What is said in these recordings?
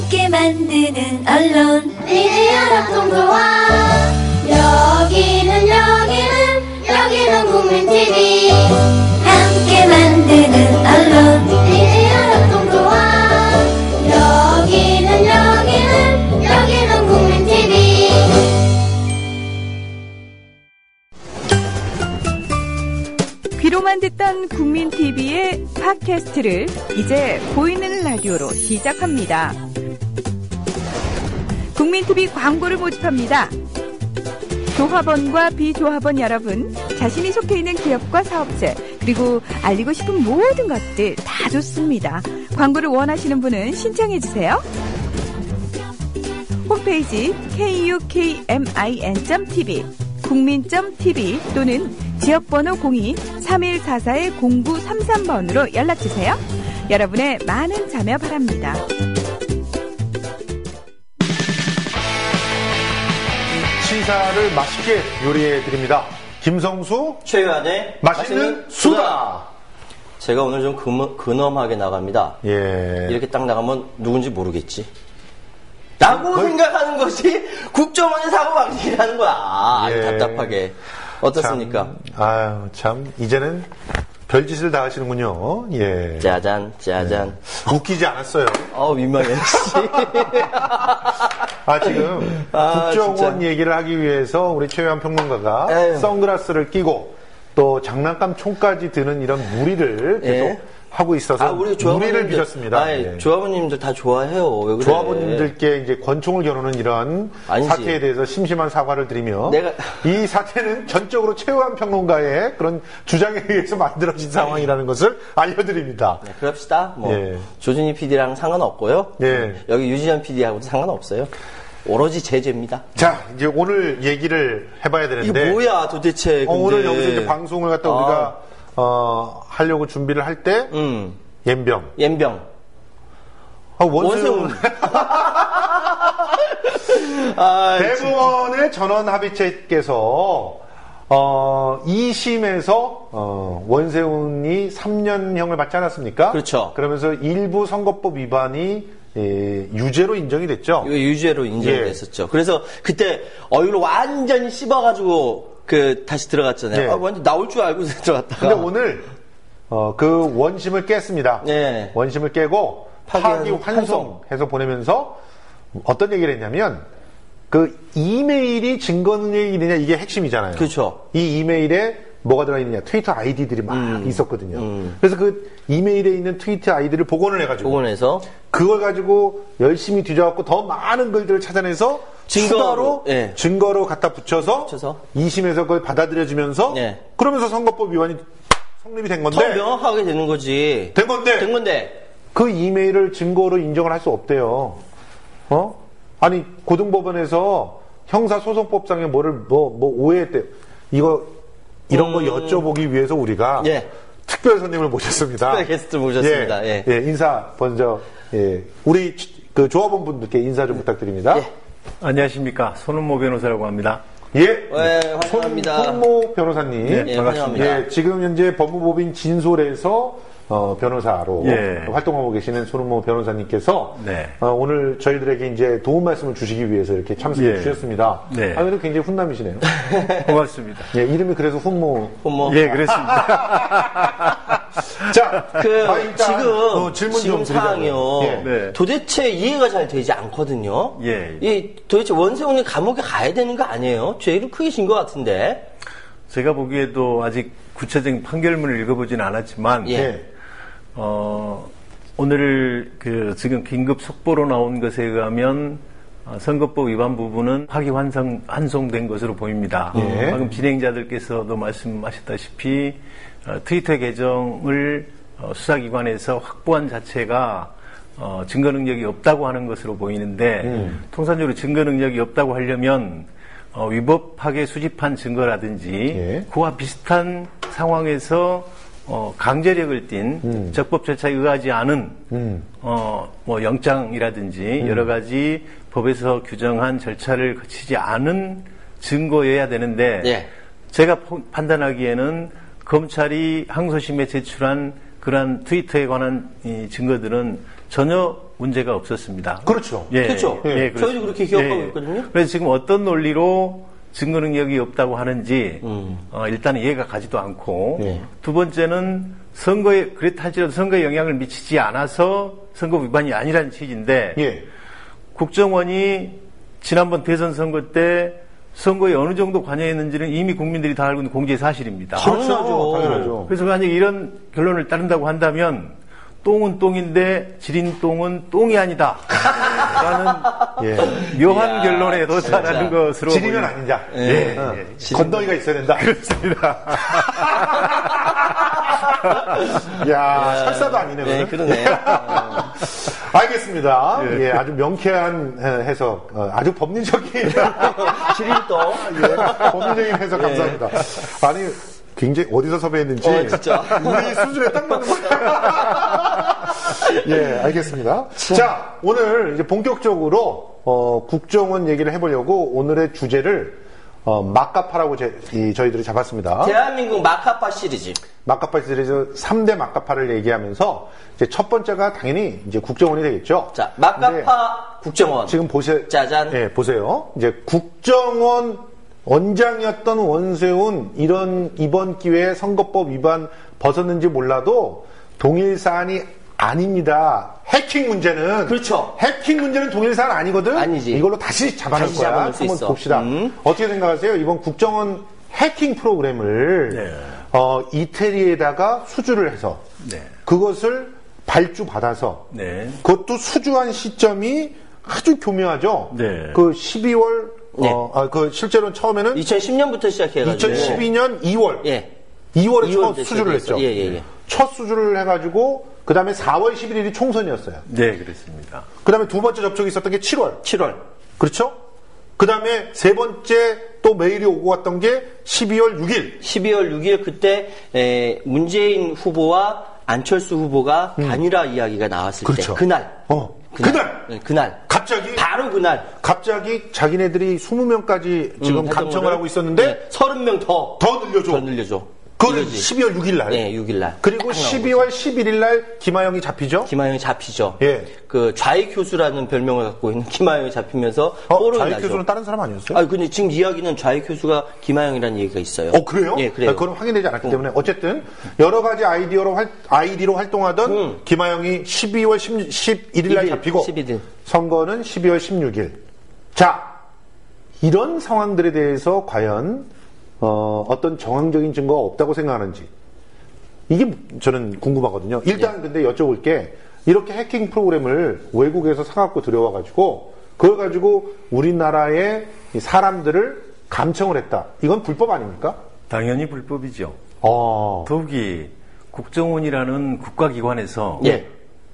함께 만드는 언론 니네 연합동조화 여기는 국민TV 함께 만드는 언론 니네 연합동조화 여기는 국민TV 귀로만 듣던 국민TV의 팟캐스트를 이제 보이는 라디오로 시작합니다. 국민TV 광고를 모집합니다. 조합원과 비조합원 여러분, 자신이 속해 있는 기업과 사업체, 그리고 알리고 싶은 모든 것들 다 좋습니다. 광고를 원하시는 분은 신청해주세요. 홈페이지 kukmin.tv, 국민.tv 또는 지역번호 02-3144-0933번으로 연락주세요. 여러분의 많은 참여 바랍니다. 시사를 맛있게 요리해 드립니다. 김성수 최유한의 맛있는 수다. 제가 오늘 좀 근엄하게 나갑니다. 예. 이렇게 딱 나가면 누군지 모르겠지. 라고 생각하는 것이 국정원의 사고방식이라는 거야. 예. 답답하게. 어떻습니까? 참 이제는 별짓을 다 하시는군요. 예. 짜잔. 웃기지 않았어요. 민망해. 지금 국정원 진짜. 얘기를 하기 위해서 우리 최유한 평론가가 에휴. 선글라스를 끼고 또 장난감 총까지 드는 이런 무리를 계속 예. 하고 있어서 우리 무리를 빚었습니다. 예. 예. 조합원님들 다 좋아해요. 왜 그래? 조합원님들께 이제 권총을 겨누는 이런 아니지. 사태에 대해서 심심한 사과를 드리며 내가- 이 사태는 전적으로 최유한 평론가의 그런 주장에 의해서 만들어진 상황이라는 것을 알려드립니다. 네, 그럽시다. 예. 조준희 PD랑 상관없고요. 예. 여기 유지현 PD하고도 상관없어요. 오로지 제 죄입니다. 자, 이제 오늘 얘기를 해봐야 되는데 이게 뭐야 도대체. 근데. 오늘 여기서 이제 방송을 갖다 우리가 하려고 준비를 할 때 옌병 원세훈. 대법원의 전원합의체께서 2심에서 원세훈이 3년형을 받지 않았습니까? 그렇죠. 그러면서 일부 선거법 위반이 유죄로 인정이 됐죠. 이거 유죄로 인정이 예. 됐었죠. 그래서 그때 이걸 완전히 씹어가지고 다시 들어갔잖아요. 예. 완전 나올 줄 알고 들어갔다가. 근데 오늘 그 원심을 깼습니다. 예. 원심을 깨고 파기 환송해서 보내면서 어떤 얘기를 했냐면 그 이메일이 증거 능력이냐 이게 핵심이잖아요. 그렇죠. 이 이메일에 뭐가 들어있느냐 트위터 아이디들이 막 있었거든요. 그래서 그 이메일에 있는 트위터 아이디를 복원을 해가지고 복원해서 그걸 가지고 열심히 뒤져갖고 더 많은 글들을 찾아내서 추가로 예. 증거로 갖다 붙여서 2심에서 그걸 받아들여지면서 예. 그러면서 선거법 위반이 성립이 된 건데 더 명확하게 되는 거지. 된 건데 그 이메일을 증거로 인정을 할 수 없대요. 아니 고등법원에서 형사소송법상에 뭐를 오해했대요. 이런 거 여쭤보기 위해서 우리가 예. 특별 손님을 모셨습니다. 특별 게스트 모셨습니다. 예. 인사 먼저 우리 그 조합원 분들께 인사 좀 부탁드립니다. 예. 안녕하십니까. 손은모 변호사라고 합니다. 환영합니다. 손은모 변호사님. 예, 반갑습니다. 지금 현재 법무법인 진솔에서 변호사로 예. 활동하고 계시는 손은모 변호사님께서 네. 오늘 저희들에게 이제 도움 말씀을 주시기 위해서 이렇게 참석해 예. 주셨습니다. 네. 근데 굉장히 훈남이시네요. 고맙습니다. 이름이 그래서 훈모. 예, 그랬습니다. 자, 일단 지금 질문 좀 상황이요. 드리자고요. 네. 도대체 이해가 잘 되지 않거든요. 예. 도대체 원세훈이 감옥에 가야 되는 거 아니에요? 죄를 크게 진 것 같은데. 제가 보기에도 아직 구체적인 판결문을 읽어보진 않았지만, 예. 오늘 지금 긴급 속보로 나온 것에 의하면 선거법 위반 부분은 환송된 것으로 보입니다. 예. 방금 진행자들께서도 말씀하셨다시피 트위터 계정을 수사기관에서 확보한 자체가 증거 능력이 없다고 하는 것으로 보이는데 통상적으로 증거 능력이 없다고 하려면 위법하게 수집한 증거라든지 예. 그와 비슷한 상황에서 강제력을 띤 적법 절차에 의하지 않은 영장이라든지 여러 가지 법에서 규정한 절차를 거치지 않은 증거여야 되는데 예. 제가 판단하기에는 검찰이 항소심에 제출한 그러한 트위터에 관한 이 증거들은 전혀 문제가 없었습니다. 그렇죠. 예, 그렇죠. 예, 저희도 그렇게 기억하고 예. 있거든요. 그래서 지금 어떤 논리로 증거 능력이 없다고 하는지 일단은 이해가 가지도 않고 네. 두 번째는 선거에 그렇다 할지라도 선거에 영향을 미치지 않아서 선거 위반이 아니라는 취지인데 예. 국정원이 지난번 대선 선거 때 선거에 어느 정도 관여했는지는 이미 국민들이 다 알고 있는 공개 사실입니다. 당연하죠. 당연하죠. 그래서 만약 이런 결론을 따른다고 한다면 똥은 똥인데 지린 똥은 똥이 아니다 라는 예. 묘한 결론에 도달하는 것으로 지리면 보입니다. 아니자. 예, 어. 예. 건더기가 있어야 된다. 그렇습니다. 야, 설사도 아니네. 네, 그거는. 그러네요. 알겠습니다. 예, 아주 명쾌한 해석, 아주 법리적인 지린떡. 법리적인 해석 감사합니다. 아니 굉장히 어디서 섭외했는지 진짜. 우리 수준에 딱 맞는 예, 알겠습니다. 자, 오늘 이제 본격적으로 국정원 얘기를 해보려고 오늘의 주제를 마카파라고 저희들이 잡았습니다. 대한민국 마카파 시리즈. 마카파 시리즈 3대 마카파를 얘기하면서 이제 첫 번째가 당연히 이제 국정원이 되겠죠. 자, 근데 마카파 국정원. 지금 보세요. 짜잔. 예, 보세요. 이제 국정원 원장이었던 원세훈 이번 기회에 선거법 위반 벗었는지 몰라도 동일 사안이 아닙니다. 해킹 문제는 그렇죠. 해킹 문제는 동일 사안 아니거든. 아니지. 이걸로 다시 잡아낼 다시 거야. 잡아낼 수 한번 있어. 봅시다. 어떻게 생각하세요? 이번 국정원 해킹 프로그램을 이태리에다가 수주를 해서 네. 그것을 발주받아서 네. 그것도 수주한 시점이 아주 교묘하죠. 네. 그 12월 네. 그 실제로는 처음에는 2010년부터 시작해가지고. 2012년 2월. 예. 2월에 첫 2월 수주를 했죠. 예. 첫 수주를 해가지고 그 다음에 4월 11일이 총선이었어요. 네, 그렇습니다. 그 다음에 두 번째 접촉이 있었던 게 7월. 7월. 그렇죠? 그 다음에 세 번째 또 메일이 오고 갔던 게 12월 6일. 12월 6일 그때 문재인 후보와 안철수 후보가 단일화 이야기가 나왔을 그렇죠. 때 그날. 그날. 네, 그날. 갑자기. 바로 그날. 갑자기 자기네들이 20명까지 지금 감청을 하고 있었는데 30명 더 늘려줘. 더 늘려줘. 그거는 이거지. 12월 6일 날. 네, 6일 날. 그리고 딱 나온 12월 11일 날 김하영이 잡히죠. 김하영이 잡히죠. 예. 그 좌익 교수라는 별명을 갖고 있는 김하영이 잡히면서 뽀록이 좌익 나죠. 교수는 다른 사람 아니었어요? 아, 근데 지금 이야기는 좌익 교수가 김하영이라는 얘기가 있어요. 그래요? 예, 그래요. 그건 확인되지 않았기 때문에 어쨌든 여러 가지 아이디로 활동하던 김하영이 12월 11일 날 11일, 잡히고 11일. 선거는 12월 16일. 자, 이런 상황들에 대해서 과연 어떤 정황적인 증거가 없다고 생각하는지 이게 저는 궁금하거든요. 일단 근데 여쭤볼 게 이렇게 해킹 프로그램을 외국에서 사갖고 들여와가지고 그걸 가지고 우리나라의 사람들을 감청을 했다. 이건 불법 아닙니까? 당연히 불법이죠. 어. 더욱이 국정원이라는 국가기관에서 예.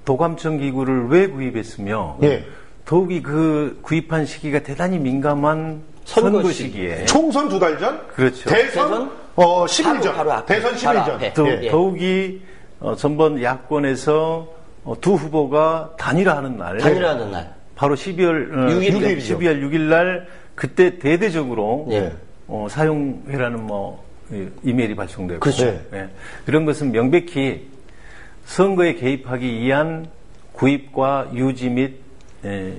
도감청 기구를 왜 구입했으며 예. 더욱이 그 구입한 시기가 대단히 민감한 선거 시기에 총선 2달 전? 그렇죠. 대선 10일 전. 바로 앞에, 대선 10일 바로 전. 앞에. 예. 더욱이 전번 야권에서 두 후보가 단일화하는 날, 단일화하는 날. 바로 12월 6일이죠. 12월 6일 날 그때 대대적으로 예. 사용해라는 이메일이 발송되고 그렇죠. 예. 이런 것은 명백히 선거에 개입하기 위한 구입과 유지 및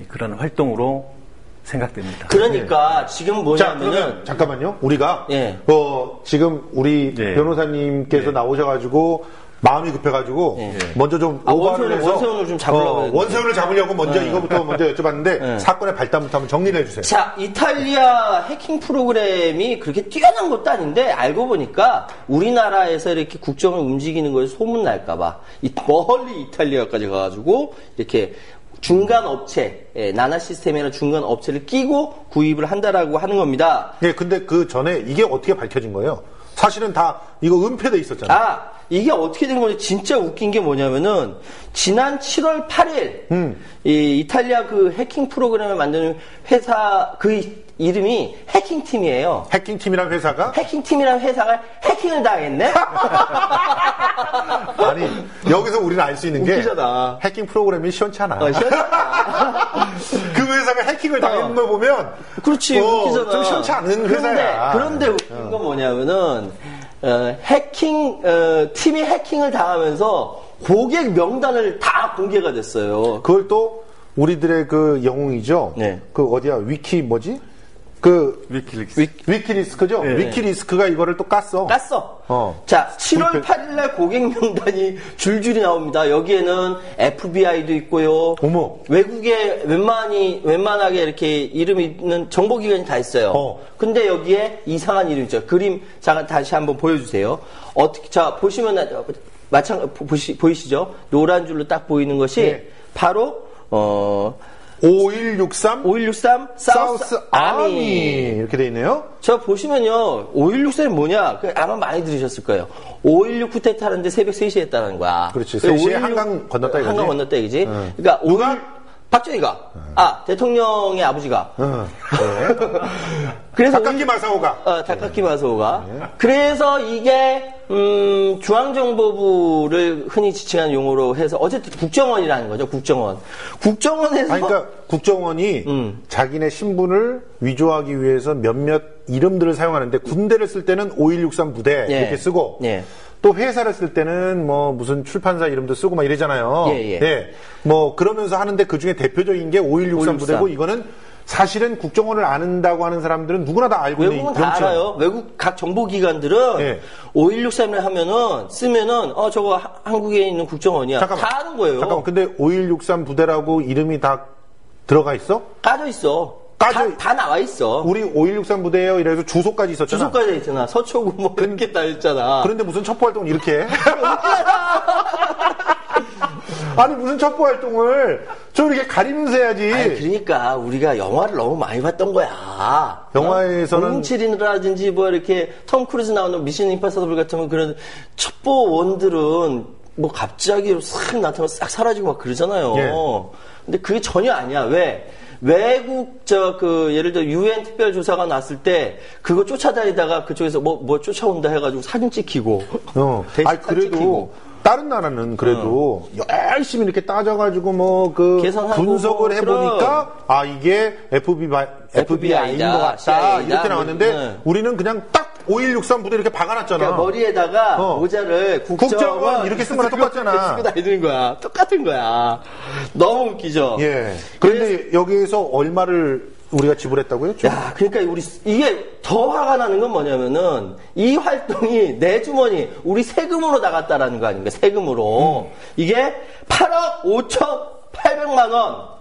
그런 활동으로 생각됩니다. 그러니까 지금 자, 뭐냐면은 그러면 잠깐만요. 우리가 예. 지금 우리 예. 변호사님께서 예. 나오셔가지고 마음이 급해가지고 예. 먼저 좀 오바를 해서 원세훈을 좀 잡으려고 했는데. 원세훈을 잡으려고 먼저 이거부터 먼저 여쭤봤는데 사건의 발단부터 한번 정리를 해주세요. 자, 이탈리아 해킹 프로그램이 그렇게 뛰어난 것도 아닌데 알고 보니까 우리나라에서 이렇게 국정을 움직이는 거에 소문 날까봐 멀리 이탈리아까지 가가지고 이렇게 중간 업체, 나나 시스템이라는 중간 업체를 끼고 구입을 한다라고 하는 겁니다. 예, 근데 그 전에 이게 어떻게 밝혀진 거예요? 사실은 다 이거 은폐돼 있었잖아요. 이게 어떻게 된 건지 진짜 웃긴 게 뭐냐면은 지난 7월 8일 이 이탈리아 그 해킹 프로그램을 만드는 회사 그 이름이 해킹팀이에요. 해킹팀이라는 회사가 해킹팀이라는 회사가 해킹을 당했네? 아니 여기서 우리는 알 수 있는 게 웃기잖아. 해킹 프로그램이 시원치 않아. 그 회사가 해킹을 당했는 걸 보면 그렇지, 웃기잖아. 좀 시원치 않은 회사야. 그런데 웃긴 건 뭐냐면은, 팀이 해킹을 당하면서 고객 명단을 다 공개가 됐어요. 그걸 또 우리들의 그 영웅이죠. 네. 그 어디야 위키 뭐지? 위키리스크죠. 네. 위키리스크가 이거를 또 깠어. 자, 7월 8일날 고객 명단이 줄줄이 나옵니다. 여기에는 FBI도 있고요. 어머. 외국에 웬만하게 이렇게 이름 있는 정보기관이 다 있어요. 근데 여기에 이상한 이름 있죠. 그림 잠깐 다시 한번 보여주세요. 어떻게 자 보시면 보이시죠? 노란 줄로 딱 보이는 것이 네. 바로 5163 사우스 아미 이렇게 돼 있네요. 저 보시면요, 5163이 뭐냐? 아마 많이 들으셨을 거예요. 5.16 쿠데타 하는데 새벽 3시에 했다는 거야. 그렇지. 3시에 한강 건넜다 이거지. 한강 건넜다 이거지. 그러니까 누가? 박정희가. 대통령의 아버지가. 네. 그래서 다카키 마사오가. 다카키 마사오가. 그래서 이게 중앙정보부를 흔히 지칭하는 용어로 해서 어쨌든 국정원이라는 거죠. 국정원에서 그러니까 국정원이 자기네 신분을 위조하기 위해서 몇몇 이름들을 사용하는데 군대를 쓸 때는 5163 부대 예. 이렇게 쓰고 예. 또 회사를 쓸 때는 뭐 무슨 출판사 이름도 쓰고 막 이러잖아요. 예. 뭐 그러면서 하는데 그 중에 대표적인 게 5163 부대고 이거는 사실은 국정원을 아는다고 하는 사람들은 누구나 다 알고 있는 외국은 다 알아요. 외국 각 정보기관들은 예. 5163을 하면은 쓰면은 저거 한국에 있는 국정원이야. 다 아는 거예요. 잠깐만. 근데 5163 부대라고 이름이 다 들어가 있어? 까져 있어. 다 나와 있어. 우리 5163 부대예요. 이래서 주소까지 있었잖아. 주소까지 있잖아. 서초구 뭐 이렇게 다 있잖아. 그런데 무슨 첩보활동을 이렇게 해? 아니 무슨 첩보활동을 좀 이렇게 가리면서 해야지. 아니, 그러니까 우리가 영화를 너무 많이 봤던 거야. 영화에서는 007이라든지 뭐 이렇게 톰 크루즈 나오는 미션 임파서블 같은 그런 첩보원들은 뭐 갑자기 싹 나타나서 싹 사라지고 막 그러잖아요. 예. 근데 그게 전혀 아니야. 왜? 외국 예를 들어 유엔 특별조사관 왔을 때 그거 쫓아다니다가 그쪽에서 뭐 쫓아온다 해가지고 사진 찍히고. 아니 그래도 다른 나라는 그래도 열심히 이렇게 따져가지고 뭐 그 분석을 해보니까 이게 FBI인 것 같다 이렇게 나왔는데 우리는 그냥 딱 5163 부대 이렇게 박아놨잖아. 그러니까 머리에다가 모자를 국정원 이렇게 쓴 거랑 똑같잖아. 쓰고 다니는 거야. 똑같은 거야. 너무 웃기죠. 예. 그런데 여기에서 얼마를 우리가 지불했다고요? 야, 그러니까 이게 더 화가 나는 건 뭐냐면은 이 활동이 내 주머니 우리 세금으로 나갔다라는 거 아닙니까? 세금으로. 이게 8억 5,800만 원.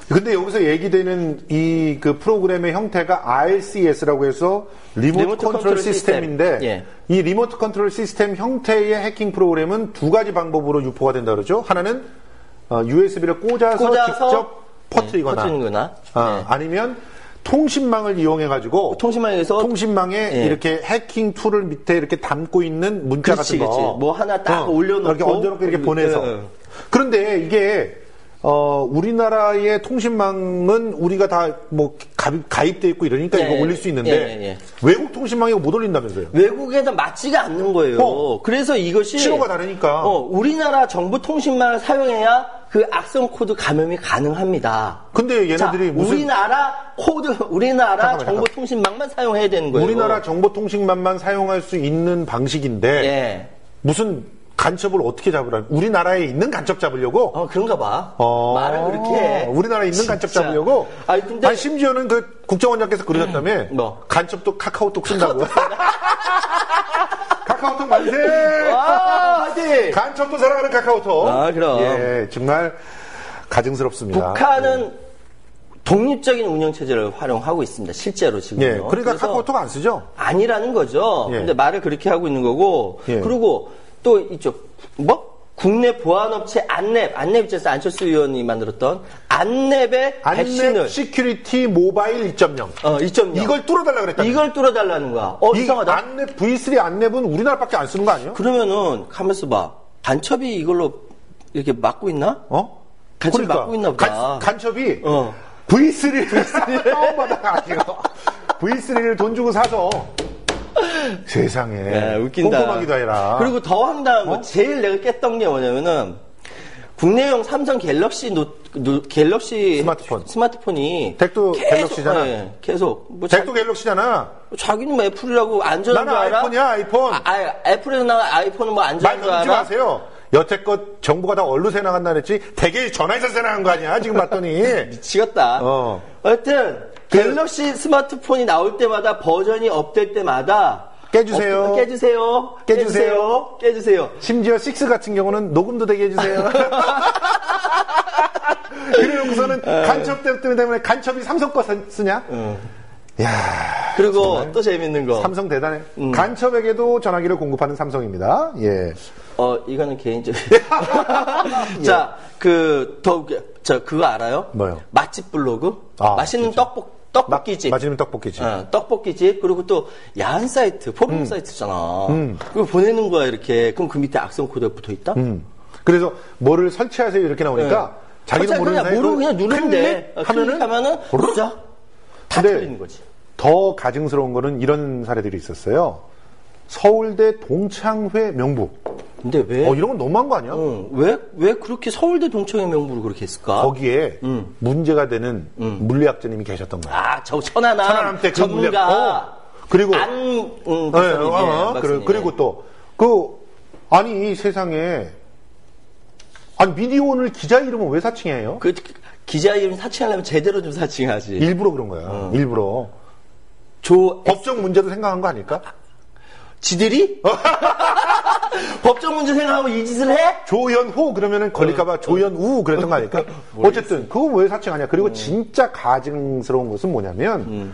근데 여기서 얘기되는 이 그 프로그램의 형태가 RCS라고 해서 리모트 컨트롤 시스템인데 예. 이 리모트 컨트롤 시스템 형태의 해킹 프로그램은 두 가지 방법으로 유포가 된다 그러죠. 하나는 USB를 꽂아서 직접 퍼뜨리거나 아니면 통신망을 이용해가지고 통신망에 이렇게 해킹 툴을 밑에 이렇게 담고 있는 문자 같은 거 뭐 하나 딱 올려놓고 이렇게 얹어놓고 이렇게 보내서 그런데 이게 우리나라의 통신망은 우리가 다 뭐 가입돼 있고 이러니까 이거 올릴 수 있는데 외국 통신망이 못 올린다면서요? 외국에는 맞지가 않는 거예요. 그래서 이것이 신호가 다르니까 우리나라 정보통신망을 사용해야 그 악성 코드 감염이 가능합니다. 근데 얘네들이 무슨 우리나라 정보통신망만 사용해야 되는 거예요. 우리나라 정보통신망만 사용할 수 있는 방식인데 무슨 간첩을 어떻게 잡으라는? 우리나라에 있는 간첩 잡으려고? 그런가 봐. 말을 그렇게 해. 우리나라에 있는 간첩 잡으려고? 아니, 심지어는 그 국정원장께서 그러셨다며? 간첩도 카카오톡 쓴다고. 카카오톡 만세! 화이팅! 간첩도 사랑하는 카카오톡. 그럼. 예, 정말 가증스럽습니다. 북한은 독립적인 운영체제를 활용하고 있습니다. 실제로 지금요. 예, 그러니까 카카오톡 안 쓰죠? 아니라는 거죠. 예. 근데 말을 그렇게 하고 있는 거고. 그리고 또 이쪽 국내 보안업체 안랩 입장에서 안철수 의원이 만들었던 안랩의 백신을 시큐리티 모바일 2.0 2.0 이걸 뚫어달라 그랬다. 이걸 뚫어달라는 거야. 이상하다. 안랩 V3 안랩은 우리나라밖에 안 쓰는 거 아니에요? 그러면은 가만있어 봐. 간첩이 이걸로 이렇게 막고 있나? 간첩이 막고 있나 보다. 간첩이 V3를 다운받아가지고 V3를 돈 주고 사서 세상에 웃긴다. 꼼꼼하기도 해라. 그리고 더 황당한 거 제일 내가 깼던 게 뭐냐면은 국내용 삼성 갤럭시 갤럭시 스마트폰이 덱도 갤럭시잖아. 계속 덱도 갤럭시잖아. 자기는 뭐 애플이라고 안전한 줄 나는 알아? 아이폰이야, 아이폰. 애플에서 나온 아이폰은 뭐 안전한 말 줄 넘지 알아? 마세요. 여태껏 정보가 다 얼로 새 나간다 그랬지 되게 전화해서 새 나간 거 아니야 지금 봤더니. 미치겠다. 하여튼 갤럭시 스마트폰이 나올 때마다 버전이 업될 때마다 깨주세요. 깨주세요. 심지어 6 같은 경우는 녹음도 되게 해주세요. 그래놓고서는 간첩 때문에 간첩이 삼성 거 쓰냐? 야, 그리고 또 재밌는 거. 삼성 대단해. 간첩에게도 전화기를 공급하는 삼성입니다. 예. 이거는 개인적인. 자, 그거 알아요? 뭐요? 맛집 블로그? 아, 맛있는 그렇죠. 떡볶이집. 맛있는 떡볶이집. 떡볶이집. 그리고 또 야한 사이트, 포럼 사이트잖아. 그걸 보내는 거야, 이렇게. 그럼 그 밑에 악성 코드가 붙어 있다? 그래서 뭐를 설치하세요 이렇게 나오니까 자기도 모르는 사이에 모르고 그냥 누르면 돼. 클릭하면은 보자. 다 틀리는 거지. 더 가증스러운 거는 이런 사례들이 있었어요. 서울대 동창회 명부. 근데 왜? 이런 건 너무한 거 아니야? 왜 그렇게 서울대 동창회 명부를 그렇게 했을까? 거기에 문제가 되는 물리학자님이 계셨던 거야. 저 천안함 때 그 전문가. 그리고 박사님. 그리고 또 아니 이 세상에 미디어오늘 기자 이름은 왜 사칭해요? 그 기자 이름 사칭하려면 제대로 좀 사칭하지. 일부러 그런 거야. 일부러. 법적 문제도 생각한 거 아닐까? 지들이? 법적 문제 생각하고 이 짓을 해? 조연호 그러면은 걸릴까봐 조연우 그랬던 거 아닐까? 어쨌든 그건 왜 사칭하냐? 그리고 진짜 가증스러운 것은 뭐냐면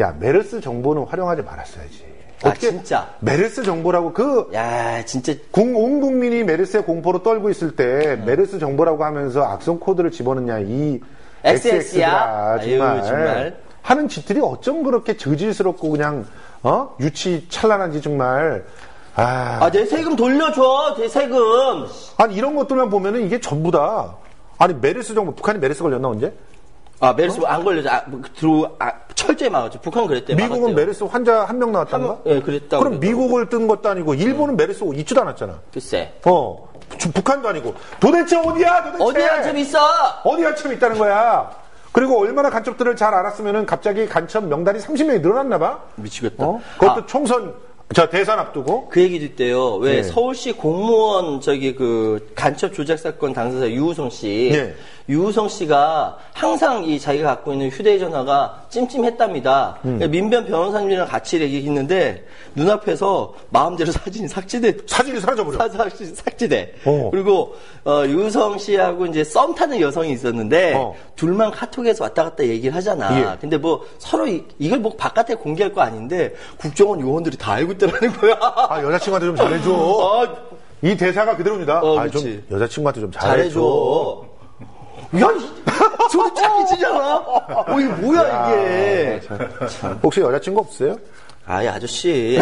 야 메르스 정보는 활용하지 말았어야지. 어떻게 진짜 메르스 정보라고 야 진짜 온 국민이 메르스의 공포로 떨고 있을 때 메르스 정보라고 하면서 악성 코드를 집어넣냐 이 XX야 정말 하는 짓들이 어쩜 그렇게 저질스럽고 그냥 유치 찬란한지 정말. 내 세금 돌려줘, 내 세금. 아니, 이런 것들만 보면은 이게 전부 다. 아니, 메르스 정보, 북한이 메르스 걸렸나, 언제? 메르스 안 걸려서, 철저히 막았죠. 북한 그랬대요. 미국은 막았대요. 메르스 환자 한 명 나왔다는가? 예, 그랬다고. 그럼 미국을 뜬 것도 아니고, 일본은 메르스 있지도 않았잖아. 글쎄. 북한도 아니고. 도대체 어디야, 도대체? 어디 간첩 있어? 어디 간첩 있다는 거야? 그리고 얼마나 간첩들을 잘 알았으면은 갑자기 간첩 명단이 30명이 늘어났나 봐? 미치겠다. 그것도 총선, 대선 앞두고. 그 얘기도 있대요. 왜 서울시 공무원 간첩 조작 사건 당사자 유우성 씨. 유우성 씨가 항상 자기가 갖고 있는 휴대전화가 찜찜했답니다. 민변 변호사님이랑 같이 얘기했는데 눈앞에서 마음대로 사진이 사라져버려. 삭제돼. 그리고 유우성 씨하고 이제 썸 타는 여성이 있었는데 둘만 카톡에서 왔다 갔다 얘기를 하잖아. 근데 뭐 서로 이걸 뭐 바깥에 공개할 거 아닌데 국정원 요원들이 다 알고 있다라는 거야. 여자친구한테 좀 잘해줘. 이 대사가 그대로입니다. 좀 여자친구한테 좀 잘해줘. 야, 소리 짝이지잖아. 이게 뭐야, 이게. 혹시 여자친구 없어요? 아저씨.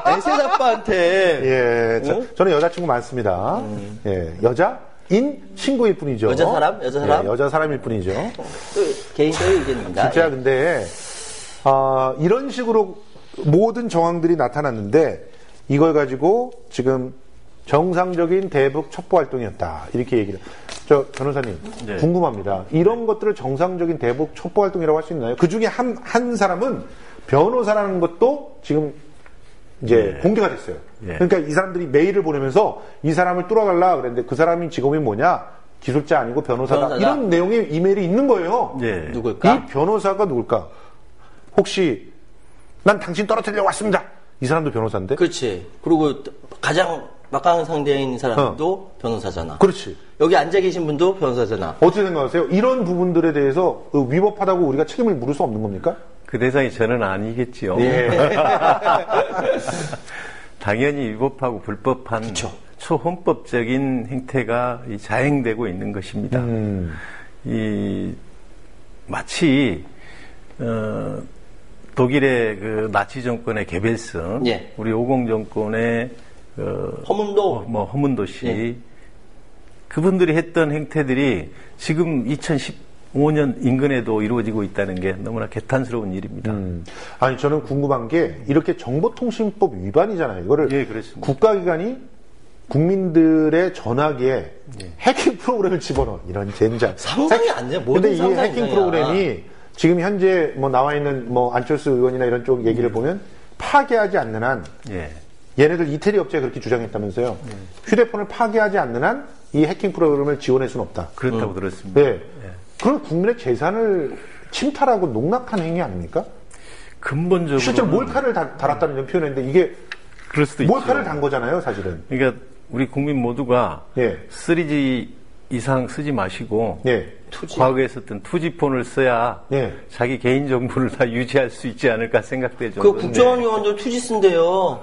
애셋 아빠한테. 저는 여자친구 많습니다. 여자인 친구일 뿐이죠. 여자 사람? 여자 사람일 뿐이죠. 개인적인 의견입니다. 진짜 근데, 이런 식으로 모든 정황들이 나타났는데, 이걸 가지고 지금 정상적인 대북 첩보 활동이었다. 이렇게 얘기를. 변호사님, 궁금합니다. 이런 것들을 정상적인 대북 첩보 활동이라고 할 수 있나요? 그 중에 한 사람은 변호사라는 것도 지금 이제 공개가 됐어요. 그러니까 이 사람들이 메일을 보내면서 이 사람을 뚫어달라 그랬는데 그 사람이 직업이 뭐냐? 기술자 아니고 변호사다. 이런 내용의 이메일이 있는 거예요. 누굴까? 이 변호사가 누굴까? 혹시 난 당신 떨어뜨리려고 왔습니다. 이 사람도 변호사인데? 그렇지. 그리고 가장 막강한 상대에 있는 사람도 변호사잖아. 그렇지. 여기 앉아 계신 분도 변호사잖아. 어떻게 생각하세요? 이런 부분들에 대해서 위법하다고 우리가 책임을 물을 수 없는 겁니까? 그 대상이 저는 아니겠지요. 당연히 위법하고 불법한 초헌법적인 행태가 자행되고 있는 것입니다. 마치 독일의 그 나치 정권의 개벨슨, 우리 오공 정권의 허문도 씨, 그분들이 했던 행태들이 지금 2015년 인근에도 이루어지고 있다는 게 너무나 개탄스러운 일입니다. 아니, 저는 궁금한 게 이렇게 정보통신법 위반이잖아요. 이거를 그렇습니다. 국가기관이 국민들의 전화기에 해킹 프로그램을 집어넣어. 이런 젠장. 상상이 안 돼. 근데 이 해킹 프로그램이 지금 현재 뭐 나와 있는 뭐 안철수 의원이나 이런 쪽 얘기를 보면 파괴하지 않는 한 예. 얘네들 이태리 업체가 그렇게 주장했다면서요. 휴대폰을 파괴하지 않는 한 이 해킹 프로그램을 지원할 수는 없다. 그렇다고 들었습니다. 네. 그럼 국민의 재산을 침탈하고 농락한 행위 아닙니까? 근본적으로 실제로 몰카를 달았다는 이런 표현인데 이게 그럴 수도 몰카를 있죠. 단 거잖아요, 사실은. 그러니까 우리 국민 모두가 예. 3G 이상 쓰지 마시고 예. 과거에 썼던 2G폰을 써야 예. 자기 개인 정보를 다 유지할 수 있지 않을까 생각될 그 정도인데 국정원 요원들 투지 쓴대요.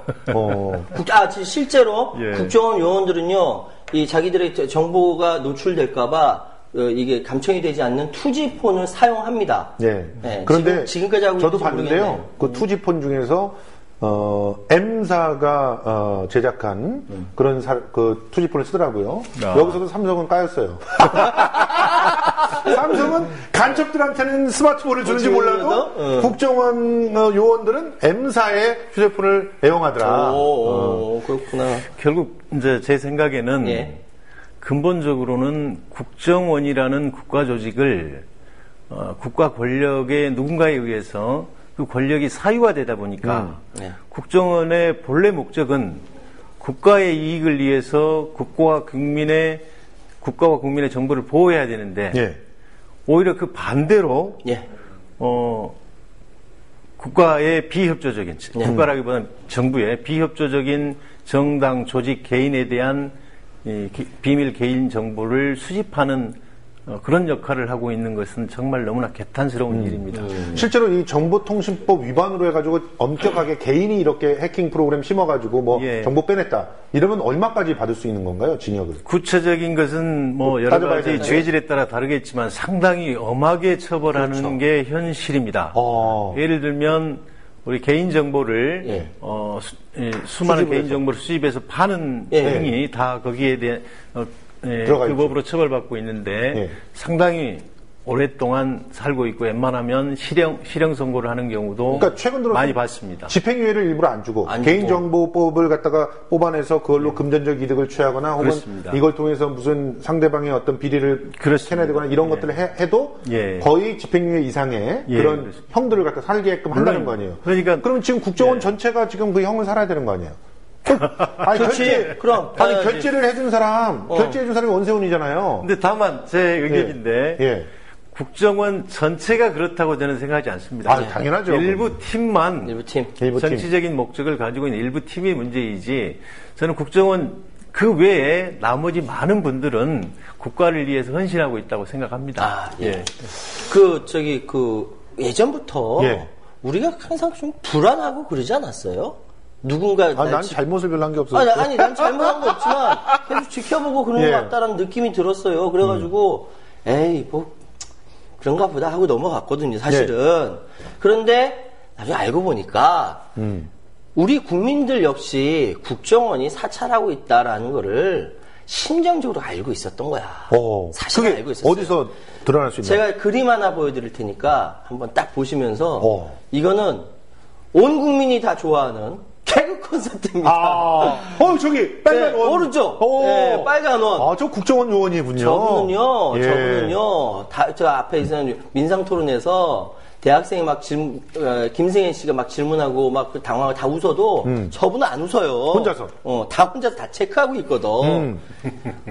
실제로 예. 국정원 요원들은요, 이 자기들의 정보가 노출될까봐 이게 감청이 되지 않는 투지폰을 사용합니다. 예. 네, 그런데 지금까지 하고 저도 있는지 봤는데요. 모르겠네. 그 투지폰 중에서 M사가 제작한 그런 그 투지폰을 쓰더라고요. 아. 여기서도 삼성은 까였어요. 삼성은 간첩들한테는 스마트폰을 주는지 몰라도 국정원 요원들은 M사의 휴대폰을 애용하더라. 그렇구나. 결국 이제 제 생각에는 예. 근본적으로는 국정원이라는 국가 조직을 국가 권력의 누군가에 의해서 그 권력이 사유화되다 보니까 네. 국정원의 본래 목적은 국가의 이익을 위해서 국가와 국민의 정보를 보호해야 되는데 예. 오히려 그 반대로 예. 국가의 비협조적인 네. 국가라기보다는 정부의 비협조적인 정당 조직 개인에 대한 비밀 개인 정보를 수집하는 그런 역할을 하고 있는 것은 정말 너무나 개탄스러운 일입니다. 실제로 이 정보통신법 위반으로 해가지고 엄격하게 개인이 이렇게 해킹 프로그램 심어가지고 뭐 예. 정보 빼냈다. 이러면 얼마까지 받을 수 있는 건가요, 징역을? 구체적인 것은 뭐 여러 따져봐야 가지 되나요? 죄질에 따라 다르겠지만 상당히 엄하게 처벌하는 그렇죠. 게 현실입니다. 어. 예를 들면 우리 개인 정보를 예. 수많은 수집을 개인 해서. 정보를 수집해서 파는 예. 행위 다 거기에 대한 들어가 그 있죠. 법으로 처벌받고 있는데 예. 상당히 오랫동안 살고 있고 웬만하면 실형 선고를 하는 경우도 그러니까 최근 들어서 많이 봤습니다. 집행유예를 일부러 안 주고 안 주고. 개인정보법을 갖다가 뽑아내서 그걸로 금전적 이득을 취하거나 혹은 그렇습니다. 이걸 통해서 무슨 상대방의 어떤 비리를 그렇습니다. 캐내거나 이런 예. 것들을 해도 예. 거의 집행유예 이상의 예, 그런 그렇습니다. 형들을 갖다 살게끔 한다는 물론, 거 아니에요. 그러니까 그럼 지금 국정원 예. 전체가 지금 그 형을 살아야 되는 거 아니에요. 아니, 그렇지. 그럼 아니 봐야지. 결제를 해준 사람, 결제해준 사람이 원세훈이잖아요. 근데 다만 제 의견인데 예. 국정원 전체가 그렇다고 저는 생각하지 않습니다. 아, 당연하죠. 일부 팀만 일부 팀. 일부 팀. 정치적인 목적을 가지고 있는 일부 팀의 문제이지 저는 국정원 그 외에 나머지 많은 분들은 국가를 위해서 헌신하고 있다고 생각합니다. 아, 예. 예전부터 예. 우리가 항상 좀 불안하고 그러지 않았어요? 누군가 아, 난 잘못을 별로 한 게 없어요. 아니, 난 잘못한 거 없지만 계속 지켜보고 그런 예. 것 같다라는 느낌이 들었어요. 그래가지고 에이 뭐 그런가 보다 하고 넘어갔거든요, 사실은. 그런데 나중에 알고 보니까 우리 국민들 역시 국정원이 사찰하고 있다라는 거를 심정적으로 알고 있었던 거야. 사실 그게 알고 있었어요. 어디서 드러날 수 있나요? 제가 그림 하나 보여드릴 테니까 한번 딱 보시면서 이거는 온 국민이 다 좋아하는 개그 콘서트입니다. 저기 빨간 네, 원. 오른쪽. 오. 네, 빨간 원. 저 국정원 요원이군요. 저분은요, 예. 저 앞에 있는 민상토론에서 대학생이 막 김승현 씨가 막 질문하고 막 당황하고 다 웃어도 저분은 안 웃어요. 혼자서? 다 혼자서 다 체크하고 있거든.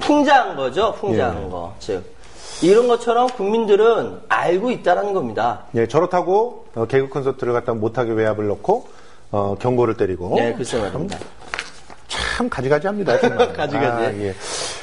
풍자한 거죠, 풍자한 거. 즉, 이런 것처럼 국민들은 알고 있다라는 겁니다. 예, 저렇다고 개그 콘서트를 갖다 못하게 외압을 넣고 경고를 때리고. 네, 글쎄 말입니다. 참 가지가지합니다. 정말. 가지가지. 예.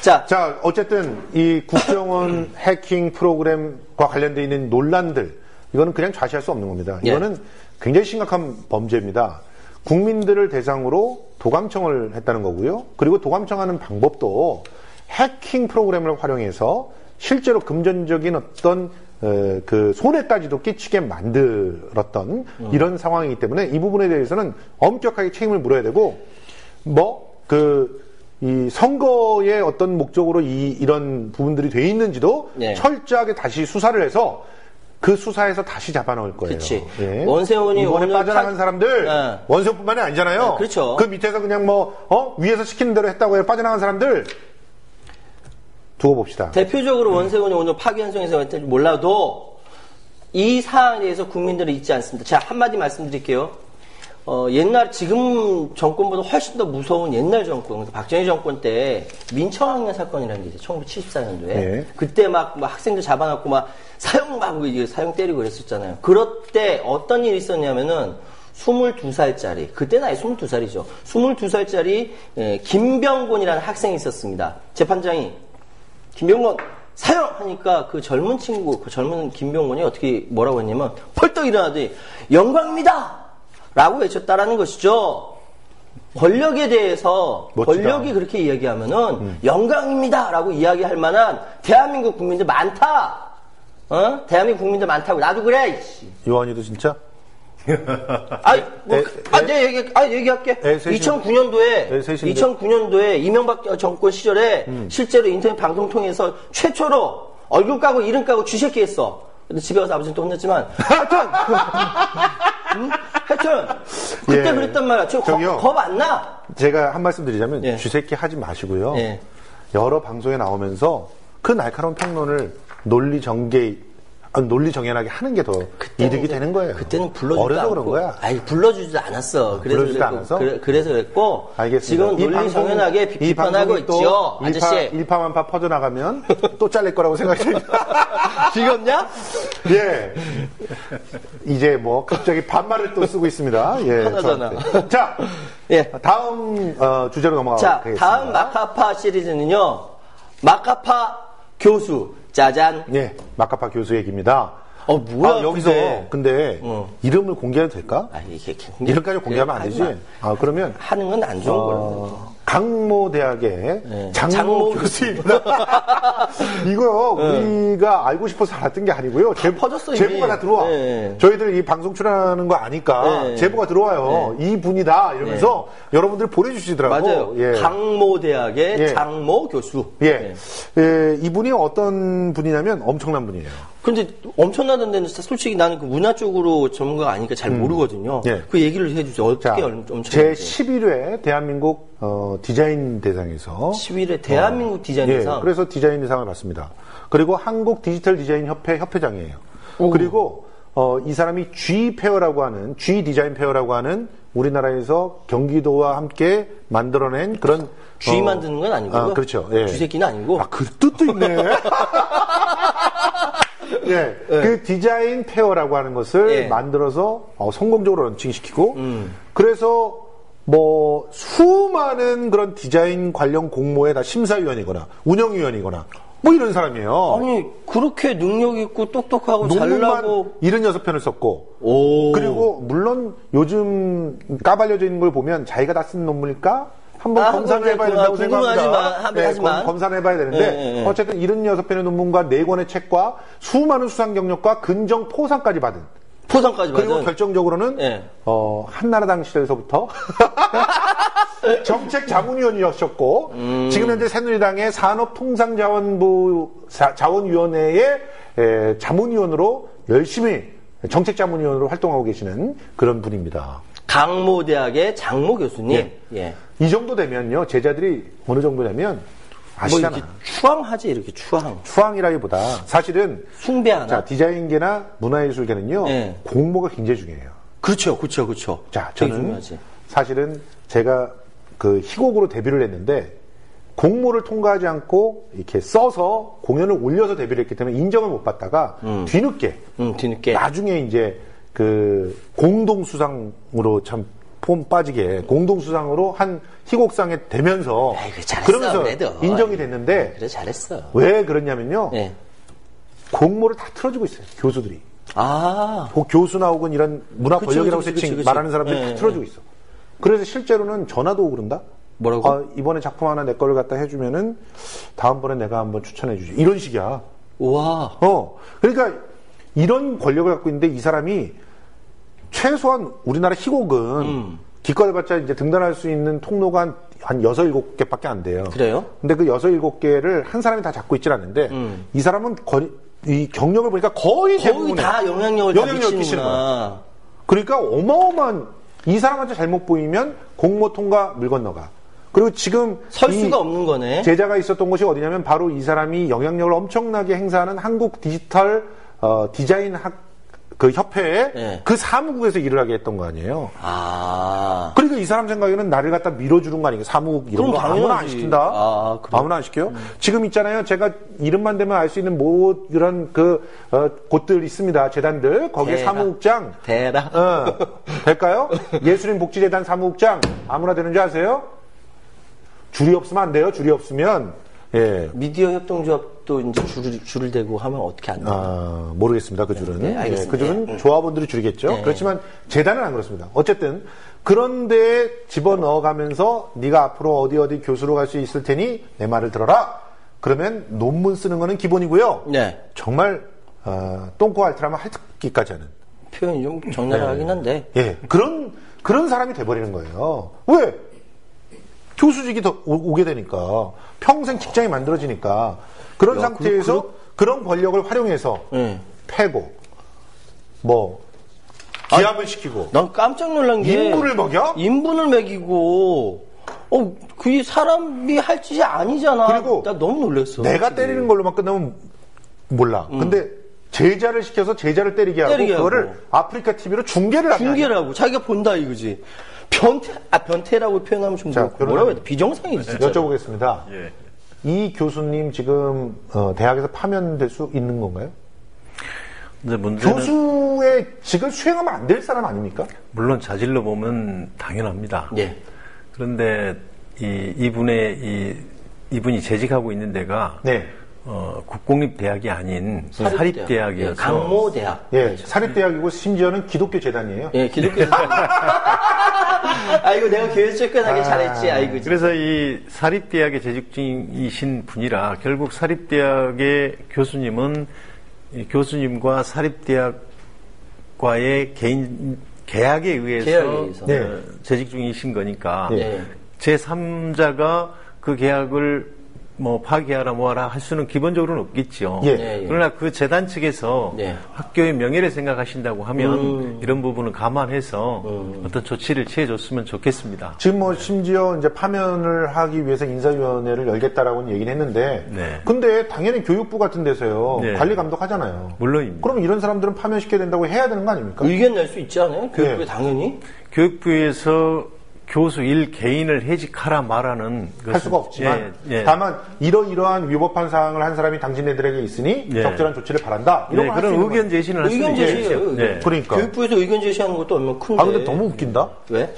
자, 어쨌든 이 국정원 해킹 프로그램과 관련되어 있는 논란들 이거는 그냥 좌시할 수 없는 겁니다. 예. 이거는 굉장히 심각한 범죄입니다. 국민들을 대상으로 도감청을 했다는 거고요. 그리고 도감청하는 방법도 해킹 프로그램을 활용해서 실제로 금전적인 어떤 그 손해까지도 끼치게 만들었던 이런 상황이기 때문에 이 부분에 대해서는 엄격하게 책임을 물어야 되고 이 선거의 어떤 목적으로 이런 부분들이 돼 있는지도 예. 철저하게 다시 수사를 해서 그 수사에서 다시 잡아넣을 거예요. 그치. 예. 원세훈이 이번에 오늘 빠져나간 사람들 예. 원세훈뿐만이 아니잖아요. 네, 그렇죠. 그 밑에서 그냥 위에서 시키는 대로 했다고 해서 빠져나간 사람들 두고 봅시다. 대표적으로 원세훈이 오늘 파기환송에서 했는지 몰라도 이 사항에 대해서 국민들은 잊지 않습니다. 자, 한마디 말씀드릴게요. 지금 정권보다 훨씬 더 무서운 옛날 정권, 박정희 정권 때 민청학년 사건이라는 게 있어요. 1974년도에. 네. 그때 막 학생들 잡아놓고 막 사형 때리고 그랬었잖아요. 그럴 때 어떤 일이 있었냐면은 22살짜리, 그때 나이 22살이죠. 22살짜리 김병곤이라는 학생이 있었습니다. 재판장이 김병곤 사형! 하니까 그 젊은 친구, 그 젊은 김병곤이 어떻게 뭐라고 했냐면 펄떡 일어나더니 영광입니다! 라고 외쳤다라는 것이죠. 권력에 대해서 멋지다. 권력이 그렇게 이야기하면은 영광입니다! 라고 이야기할 만한 대한민국 국민들 많다! 대한민국 국민들 많다고. 나도 그래! 이씨. 요한이도 진짜? 얘기할게. 2009년도에 이명박 정권 시절에 실제로 인터넷 방송 통해서 최초로 얼굴 까고 이름 까고 쥐새끼 했어. 근데 집에 가서 아버지는 또 혼냈지만 하여튼 그때 예. 그랬단 말이야. 저기요. 겁 안 나? 제가 한 말씀 드리자면 예. 쥐새끼 하지 마시고요. 예. 여러 방송에 나오면서 그 날카로운 평론을 논리정연하게 하는 게 더 이득이 되는 거예요. 그때는 불러주지도 어려서 않고. 그런 거야. 아니, 불러주지도 않았어. 불러주지도 않아서? 그래서 그랬고. 알겠습니다. 지금 논리정연하게 비판하고 있죠. 아저씨. 일파만파 퍼져나가면 또 잘릴 거라고 생각이 듭니다. 지겹냐? 예. 이제 뭐 갑자기 반말을 또 쓰고 있습니다. 예. 하나잖아. 저한테. 자, 예. 다음 주제로 자, 넘어가겠습니다. 다음 마카파 시리즈는요. 마카파 교수. 짜잔. 예, 마카파 교수 얘기입니다. 뭐야? 여기서 근데 이름을 공개해도 될까? 이게 이름까지 공개하면 안 되지. 그러면 하는 건 안 좋은 거라고. 강모 대학의 네. 장모 교수입니다. 이거 우리가 알고 싶어서 알았던 게 아니고요. 퍼졌어, 이미. 제보가 다 들어와. 네. 저희들 이 방송 출연하는 거 아니까 네. 제보가 들어와요. 이 분이다 이러면서 여러분들 보내주시더라고. 맞아요. 예. 강모 대학의 예. 장모 교수. 예. 예, 이분이 어떤 분이냐면 엄청난 분이에요. 근데 엄청나던 데는 솔직히 나는 그 문화 쪽으로 전문가가 아니니까 잘 모르거든요. 예. 그 얘기를 해주세요. 어떻게 자, 엄청난지. 제 11회 대한민국 디자인 대상에서 11회 대한민국 디자인 대상. 예, 그래서 디자인 대상을 받습니다. 그리고 한국 디지털 디자인 협회 협회장이에요. 그리고 이 사람이 G 페어라고 하는 G 디자인 페어라고 하는 우리나라에서 경기도와 함께 만들어낸 그런 G 만드는 건 아니고요. 그렇죠. 예. 쥐새끼는 아니고. 그 뜻도 있네. 예, 그 디자인 페어라고 하는 것을 예. 만들어서 성공적으로 런칭시키고 그래서 뭐 수많은 그런 디자인 관련 공모에 다 심사위원이거나 운영위원이거나 뭐 이런 사람이에요. 아니, 그렇게 능력 있고 똑똑하고 논문만 잘나고. 76편을 썼고 오. 그리고 물론 요즘 까발려져 있는 걸 보면 자기가 다 쓴 논문일까? 한번 검사를 해봐야 된다고 생각합니다. 하지만. 검사를 해봐야 되는데 어쨌든 76편의 논문과 4권의 책과 수많은 수상 경력과 근정 포상까지 받은 포상까지 받은. 그리고 결정적으로는 예. 한나라당 시절에서부터 정책 자문위원이셨고 지금 현재 새누리당의 산업통상자원부 자원위원회의 자문위원으로 열심히 정책 자문위원으로 활동하고 계시는 그런 분입니다. 강모대학의 장모 교수님. 예. 이 정도 되면요 제자들이 어느 정도 되면 아시잖아. 이렇게 추앙하지, 이렇게 추앙. 추앙이라기보다 사실은 숭배하나. 자, 디자인계나 문화예술계는요 예. 공모가 굉장히 중요해요. 그렇죠. 자, 되게 저는 중요하지. 사실은 제가 그 희곡으로 데뷔를 했는데 공모를 통과하지 않고 이렇게 써서 공연을 올려서 데뷔를 했기 때문에 인정을 못 받다가 뒤늦게 나중에 이제 그 공동수상으로 참 폼 빠지게 공동수상으로 한 희곡상에 되면서 에이, 잘했어, 그러면서 그래도. 인정이 됐는데 그래, 잘했어. 왜 그러냐면요 예. 공모를 다 틀어주고 있어요 교수들이. 아. 그 교수나 혹은 이런 문화 그치, 권력이라고 그치, 세칭 그치. 말하는 사람들이 예, 다 틀어주고 있어. 그래서 실제로는 전화도 오고 그런다? 뭐라고? 이번에 작품 하나 내 거를 갖다 해주면은 다음번에 내가 한번 추천해주지. 이런 식이야. 와. 그러니까 이런 권력을 갖고 있는데 이 사람이 최소한 우리나라 희곡은 기껏해봤자 이제 등단할 수 있는 통로가 한 6, 7개밖에 안 돼요. 그래요? 근데 그 6, 7개를 한 사람이 다 잡고 있질 않는데 이 사람은 이 경력을 보니까 거의 대부분에 다 영향력을 끼치는 거야. 그러니까 어마어마한 이 사람한테 잘못 보이면 공모 통과 물 건너가. 그리고 지금 설 수가 없는 거네. 제자가 있었던 곳이 어디냐면 바로 이 사람이 영향력을 엄청나게 행사하는 한국 디지털 디자인 그 협회에 네. 그 사무국에서 일을 하게 했던 거 아니에요. 아. 그러니까 이 사람 생각에는 나를 갖다 밀어주는 거 아니에요. 사무국 이런 그럼 거 아무나 안 당연하지. 시킨다. 아, 그래요? 아무나 안 시켜요. 지금 있잖아요. 제가 이름만 대면 알 수 있는 뭐 이런 곳들 있습니다. 재단들 거기에 대라. 사무국장 대라. 될까요? 예수님복지재단 사무국장 아무나 되는 줄 아세요? 줄이 없으면 안 돼요. 줄이 없으면 예. 미디어 협동조합도 이제 줄을 대고 하면 어떻게 안 돼요? 모르겠습니다. 그 줄은. 네, 알겠습니다. 예, 그 줄은 조합원들이 줄이겠죠. 네. 그렇지만 재단은 안 그렇습니다. 어쨌든 그런데 집어넣어가면서 네가 앞으로 어디 교수로 갈 수 있을 테니 내 말을 들어라. 그러면 논문 쓰는 거는 기본이고요. 네. 정말 똥꼬 앓더라면 핥기까지 하는. 표현이 좀 적나라하긴 한데. 예, 그런 사람이 돼버리는 거예요. 왜? 교수직이 더 오게 되니까 평생 직장이 만들어지니까 그런 상태에서 그런 권력을 활용해서 패고 뭐 기합을 시키고 난 깜짝 놀란 게 인부를 먹여? 인분을 먹이고 그게 사람이 할 짓이 아니잖아. 그리고 나 너무 놀랐어. 내가 솔직히. 때리는 걸로만 끝나면 몰라. 근데 제자를 시켜서 제자를 때리게 하고 때리게 그거를 하고. 아프리카 TV로 중계를 하게 중계를 하고 자기가 본다 이거지. 변태라고 표현하면 좀 자, 그렇고 뭐라고 해야 돼? 비정상이지 진짜. 여쭤보겠습니다. 예. 이 교수님 지금 대학에서 파면될 수 있는 건가요? 근데 문제는 교수의 직을 수행하면 안 될 사람 아닙니까? 물론 자질로 보면 당연합니다. 예. 그런데 이분이 재직하고 있는 데가 네. 국공립대학이 아닌 사립대학이어서 예, 강모대학. 예, 사립대학이고 심지어는 기독교 재단이에요. 예, 기독교. 아이고 내가 교회 쫓겨나게 잘했지. 아이고. 진짜. 그래서 이 사립대학에 재직 중이신 분이라 결국 사립대학의 교수님은 이 교수님과 사립대학과의 개인 계약에 의해서 네. 재직 중이신 거니까 네. 제3자가 그 계약을 뭐 파기하라 뭐하라 할 수는 기본적으로는 없겠죠. 예. 예, 예. 그러나 그 재단 측에서 예. 학교의 명예를 생각하신다고 하면 이런 부분은 감안해서 어떤 조치를 취해줬으면 좋겠습니다. 지금 뭐 심지어 이제 파면을 하기 위해서 인사위원회를 열겠다라고는 얘기는 했는데, 네. 근데 당연히 교육부 같은 데서요 네. 관리 감독하잖아요. 물론입니다. 그럼 이런 사람들은 파면시켜야 된다고 해야 되는 거 아닙니까? 의견 낼 수 있지 않아요? 교육부에 네. 당연히. 교육부에서 교수 일 개인을 해직하라 말하는 할 수가 없지만 예. 다만 이러이러한 위법한 사항을 한 사람이 당신네들에게 있으니 예. 적절한 조치를 바란다. 이런 네, 걸 할 수 그런 있는 의견 거죠. 제시는 할 수는 의견 제시예요. 있겠죠. 의견. 네. 그러니까. 교육부에서 의견 제시하는 것도 얼마나 큰데. 아 근데 너무 웃긴다. 왜?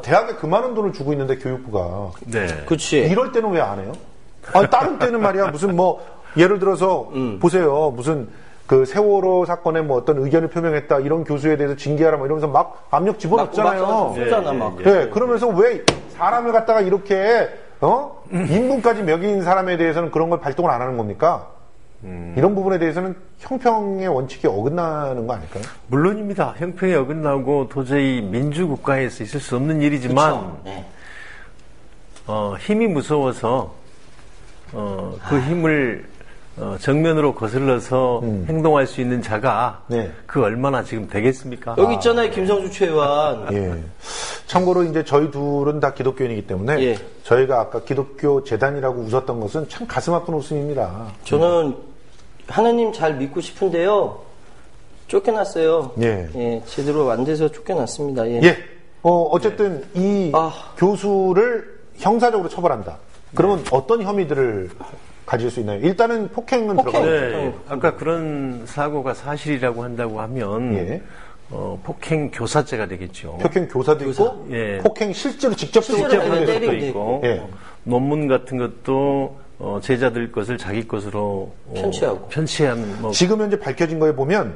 대학에 그 많은 돈을 주고 있는데 교육부가 네. 그렇지. 이럴 때는 왜 안 해요? 다른 때는 말이야 무슨 뭐 예를 들어서 보세요 무슨 그 세월호 사건에 뭐 어떤 의견을 표명했다 이런 교수에 대해서 징계하라 뭐 이러면서 막 압력 집어넣잖아요. 쏘잖아 막. 네, 그러면서 왜 사람을 갖다가 이렇게 인분까지 먹인 사람에 대해서는 그런 걸 발동을 안 하는 겁니까? 이런 부분에 대해서는 형평의 원칙이 어긋나는 거 아닐까요? 물론입니다. 형평이 어긋나고 도저히 민주국가에서 있을 수 없는 일이지만 그쵸? 네. 힘이 무서워서 그 힘을 정면으로 거슬러서 행동할 수 있는 자가 네. 그 얼마나 지금 되겠습니까? 여기 있잖아요, 김성주 최의원. 예. 참고로 이제 저희 둘은 다 기독교인이기 때문에 예. 저희가 아까 기독교 재단이라고 웃었던 것은 참 가슴 아픈 웃음입니다. 저는 하나님 잘 믿고 싶은데요. 쫓겨났어요. 예. 제대로 안 돼서 쫓겨났습니다. 예. 예. 어쨌든 이 아. 교수를 형사적으로 처벌한다. 그러면 어떤 혐의들을 가질 수 있나요? 일단은 폭행은 폭행. 들어가요. 네, 아까 그런 사고가 사실이라고 한다고 하면 예. 폭행 교사죄가 되겠죠. 폭행 교사도 있고 예. 폭행 실제로 직접적으로 실제로 하는 때리는 데도 데도 있고 예. 논문 같은 것도 제자들 것을 자기 것으로 편취하고. 편취하는 뭐 지금 현재 밝혀진 거에 보면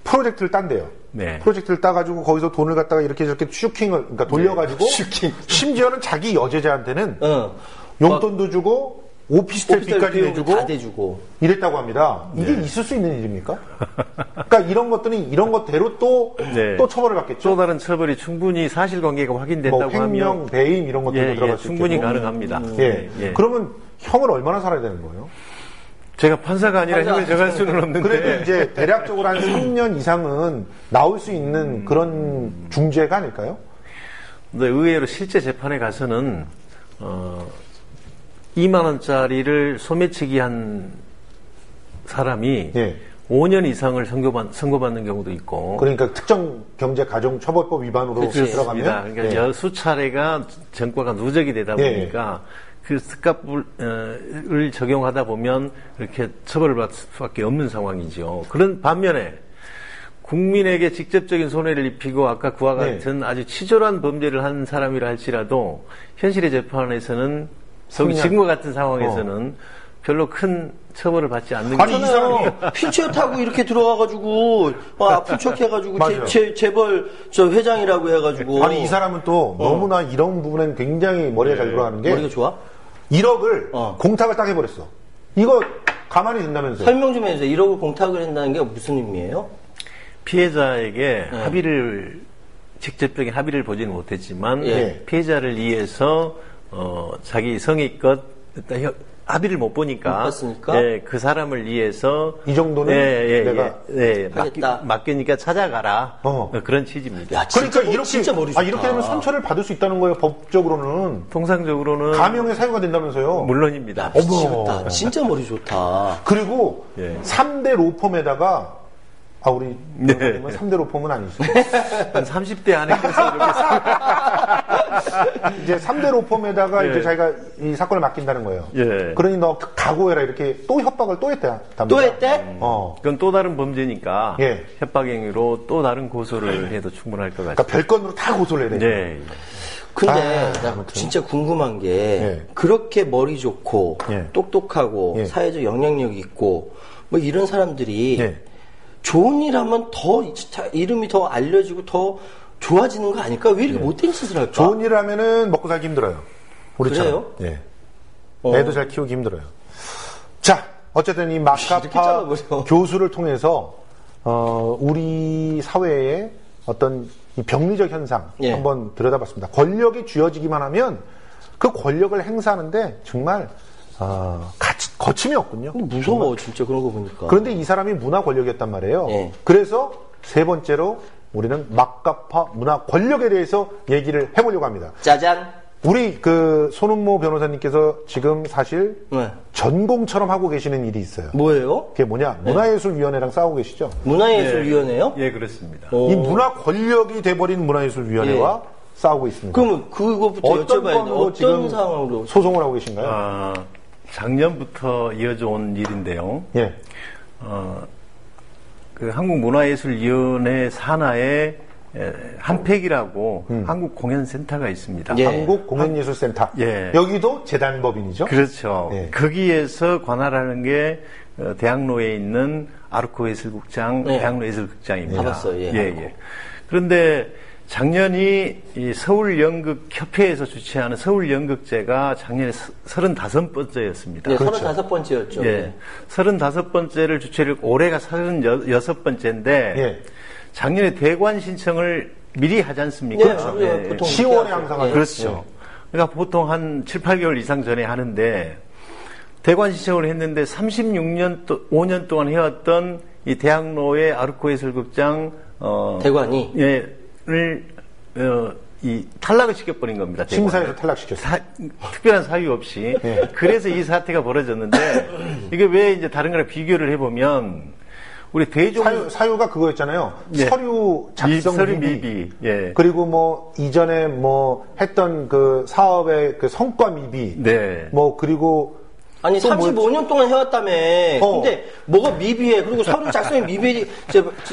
프로젝트를 딴대요. 네. 프로젝트를 따가지고 거기서 돈을 갖다가 이렇게 저렇게 슈킹을 그러니까 돌려가지고 슈킹. 심지어는 자기 여제자한테는 어. 용돈도 주고 오피스텔 빚까지 비용 내주고 다 대주고. 이랬다고 합니다. 이게 있을 수 있는 일입니까? 그러니까 이런 것들은 이런 것대로 또 처벌을 받겠죠. 또 다른 처벌이 충분히 사실관계가 확인된다고 뭐 횡령, 하면 배임 이런 것들도 들어갈 수 충분히 있겠고. 가능합니다. 예. 그러면 형을 얼마나 살아야 되는 거예요? 제가 판사가 아니라 형을 정할 수는 없는데 그래도 이제 대략적으로 한 3년 이상은 나올 수 있는 그런 중죄가 아닐까요? 근데 의외로 실제 재판에 가서는 2만 원짜리를 소매치기 한 사람이 예. 5년 이상을 선고받는 경우도 있고. 그러니까 특정 경제 가정 처벌법 위반으로 그렇지. 들어가면 그러니까 여수 차례가 전과가 누적이 되다 보니까 그 특가를 적용하다 보면 이렇게 처벌을 받을 수밖에 없는 상황이죠. 그런 반면에 국민에게 직접적인 손해를 입히고 아까 그와 같은 아주 치졸한 범죄를 한 사람이라 할지라도 현실의 재판에서는 지금과 같은 상황에서는 별로 큰 처벌을 받지 않는 아니, 게 이 사람이 휠체어 타고 이렇게 들어와가지고 아픈 척 해가지고 맞아요. 재벌 저 회장이라고 해가지고 아니 이 사람은 또 너무나 이런 부분엔 굉장히 머리가 잘 돌아가는 게 머리가 좋아? 1억을 공탁을 딱 해버렸어. 이거 가만히 둔다면서요. 설명 좀 해주세요. 1억을 공탁을 한다는 게 무슨 의미예요? 피해자에게 직접적인 합의를 보지는 못했지만 피해자를 위해서 자기 성의껏 일단 합의를 못 보니까 못 봤으니까? 그 사람을 위해서 이 정도는 내가 하겠다. 맡기니까 찾아가라 그런 취지입니다. 야, 진짜 그러니까 이렇게 진짜 머리 좋다. 이렇게 되면 선처를 받을 수 있다는 거예요. 법적으로는 통상적으로는 감형의 사유가 된다면서요. 물론입니다. 미치겠다. 진짜 머리 좋다. 그리고 3대 로펌에다가 우리 변호사님은 3대 로펌은 아니시죠? 한 30대 안에 했으면 좋겠습니다. 이제 3대 로펌에다가 이제 자기가 이 사건을 맡긴다는 거예요. 그러니 너 각오해라 이렇게 또 협박을 또 했다. 또 했대? 그건 또 다른 범죄니까 예. 협박 행위로 또 다른 고소를 해도 충분할 것 그러니까 같습니다. 별건으로 다 고소를 해야 돼요. 네. 근데 나 진짜 궁금한 게 그렇게 머리 좋고 똑똑하고 사회적 영향력 있고 뭐 이런 사람들이 좋은 일 하면 더 이름이 더 알려지고 더 좋아지는 거 아닐까? 왜 이렇게 못된 짓을 할까? 좋은 일을 하면은 먹고 살기 힘들어요. 우리처럼. 그래요? 애도 잘 키우기 힘들어요. 자, 어쨌든 이 마카파 교수를 통해서 우리 사회의 어떤 이 병리적 현상 한번 들여다봤습니다. 권력이 쥐어지기만 하면 그 권력을 행사하는데 정말 거침이 없군요. 무서워 진짜 그런 거 보니까. 그런데 이 사람이 문화 권력이었단 말이에요. 그래서 세 번째로 우리는 마카파 문화 권력에 대해서 얘기를 해보려고 합니다. 짜잔. 우리 손은모 변호사님께서 지금 사실 전공처럼 하고 계시는 일이 있어요. 뭐예요? 그게 뭐냐? 문화예술위원회랑 싸우고 계시죠? 문화예술위원회요? 예, 그렇습니다. 이 문화 권력이 돼버린 문화예술위원회와 싸우고 있습니다. 그러면 그거부터 어떤 여쭤봐야 돼. 어떤 상황으로 소송을 하고 계신가요? 작년부터 이어져 온 일인데요. 예. 그 한국문화예술위원회 산하에 한팩이라고 한국공연센터가 있습니다. 한국공연예술센터. 여기도 재단법인이죠? 그렇죠. 거기에서 관할하는 게 대학로에 있는 아르코 예술극장, 대학로 예술극장입니다. 가봤어요. 그런데 작년이 이 서울연극협회에서 주최하는 서울연극제가 작년에 35번째였습니다. 네, 그렇죠. 35번째였죠. 35번째를 주최를 올해가 36번째인데 작년에 대관 신청을 미리 하지 않습니까? 그렇죠. 보통 10월에 항상 하죠. 그렇죠. 그러니까 보통 한 7, 8개월 이상 전에 하는데 대관 신청을 했는데 36년 5년 동안 해왔던 이 대학로의 아르코 예술극장 대관이 탈락을 시켜버린 겁니다. 심사에서 탈락시켰어요. 특별한 사유 없이. 그래서 이 사태가 벌어졌는데 이게 왜 이제 다른 거랑 비교를 해보면 우리 대종 사유가 그거였잖아요. 서류 작성 서류 미비. 미비. 그리고 뭐 이전에 뭐 했던 그 사업의 그 성과 미비. 뭐 그리고 아니 35년 동안 해왔다며. 근데 뭐가 미비해? 그리고 서류 작성이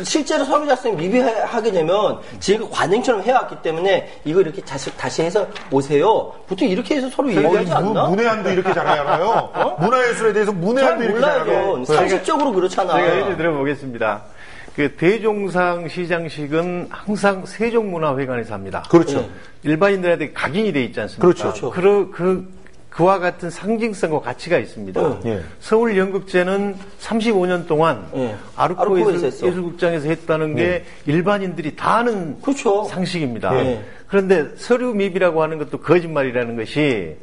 실제로 서류 작성이 미비하게 되면 지금 관행처럼 해왔기 때문에 이거 이렇게 다시 해서 오세요. 보통 이렇게 해서 서로 얘기하지 않나? 문외한도 이렇게 잘 알아요. 문화예술에 대해서 문외한도 이렇게 잘 알아요. 상식적으로 그렇잖아. 제가 예를 들어보겠습니다. 그 대종상 시상식은 항상 세종문화회관에서 합니다. 그렇죠. 일반인들한테 각인이 돼 있지 않습니까? 그렇죠. 그와 같은 상징성과 가치가 있습니다. 서울연극제는 35년 동안 아르코 예술극장에서 했다는 게 일반인들이 다 아는 상식입니다. 그런데 서류 미비라고 하는 것도 거짓말이라는 것이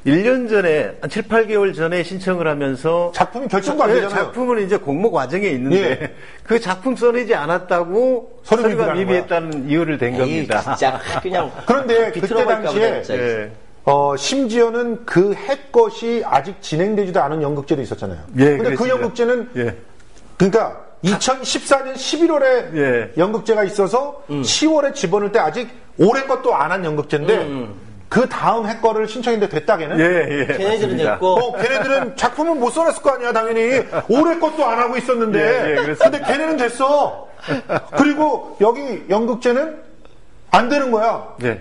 1년 전에, 7, 8개월 전에 신청을 하면서 작품이 결정도 안 되잖아요. 작품은 이제 공모 과정에 있는데 그 작품 써내지 않았다고 서류가 미비했다는 이유를 댄 겁니다. 진짜 그냥 그런데 그때 당시에 심지어는 그 해 것이 아직 진행되지도 않은 연극제도 있었잖아요. 근데 그 연극제는 그러니까 2014년 11월에 예. 연극제가 있어서 10월에 집어넣을 때 아직 올해 것도 안 한 연극제인데 그 다음 해 거를 신청했는데 됐다 걔는? 예, 걔네들은 맞습니다. 됐고. 걔네들은 작품을 못 써놨을 거 아니야 당연히 올해 것도 안 하고 있었는데 예, 그렇습니다. 근데 걔네는 됐어. 그리고 여기 연극제는 안 되는 거야. 네.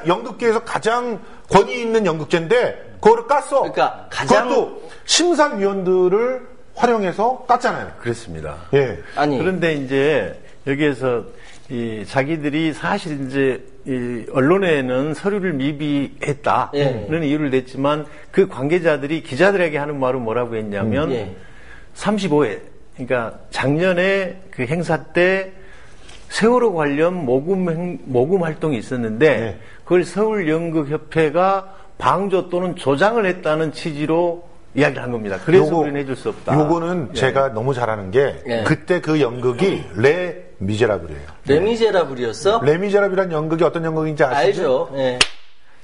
연극계에서 가장 권위 있는 연극제인데 그거를 깠어. 그러니까 가장- 그것도 심사위원들을 활용해서 깠잖아요. 그렇습니다. 예. 아니. 그런데 이제 여기에서 이 자기들이 사실 이제 이 언론에는 서류를 미비했다는 예. 이유를 냈지만 그 관계자들이 기자들에게 하는 말은 뭐라고 했냐면 예. 35회 그러니까 작년에 그 행사 때 세월호 관련 모금 활동이 있었는데 네. 그걸 서울연극협회가 방조 또는 조장을 했다는 취지로 이야기를 한 겁니다. 그래서 우리는 해줄 수 없다. 요거는 예. 제가 너무 잘하는 게 예. 그때 그 연극이 레 미제라블이에요. 레미제라블이었어? 레 미제라블이라는 연극이 어떤 연극인지 아시죠? 알죠. 예.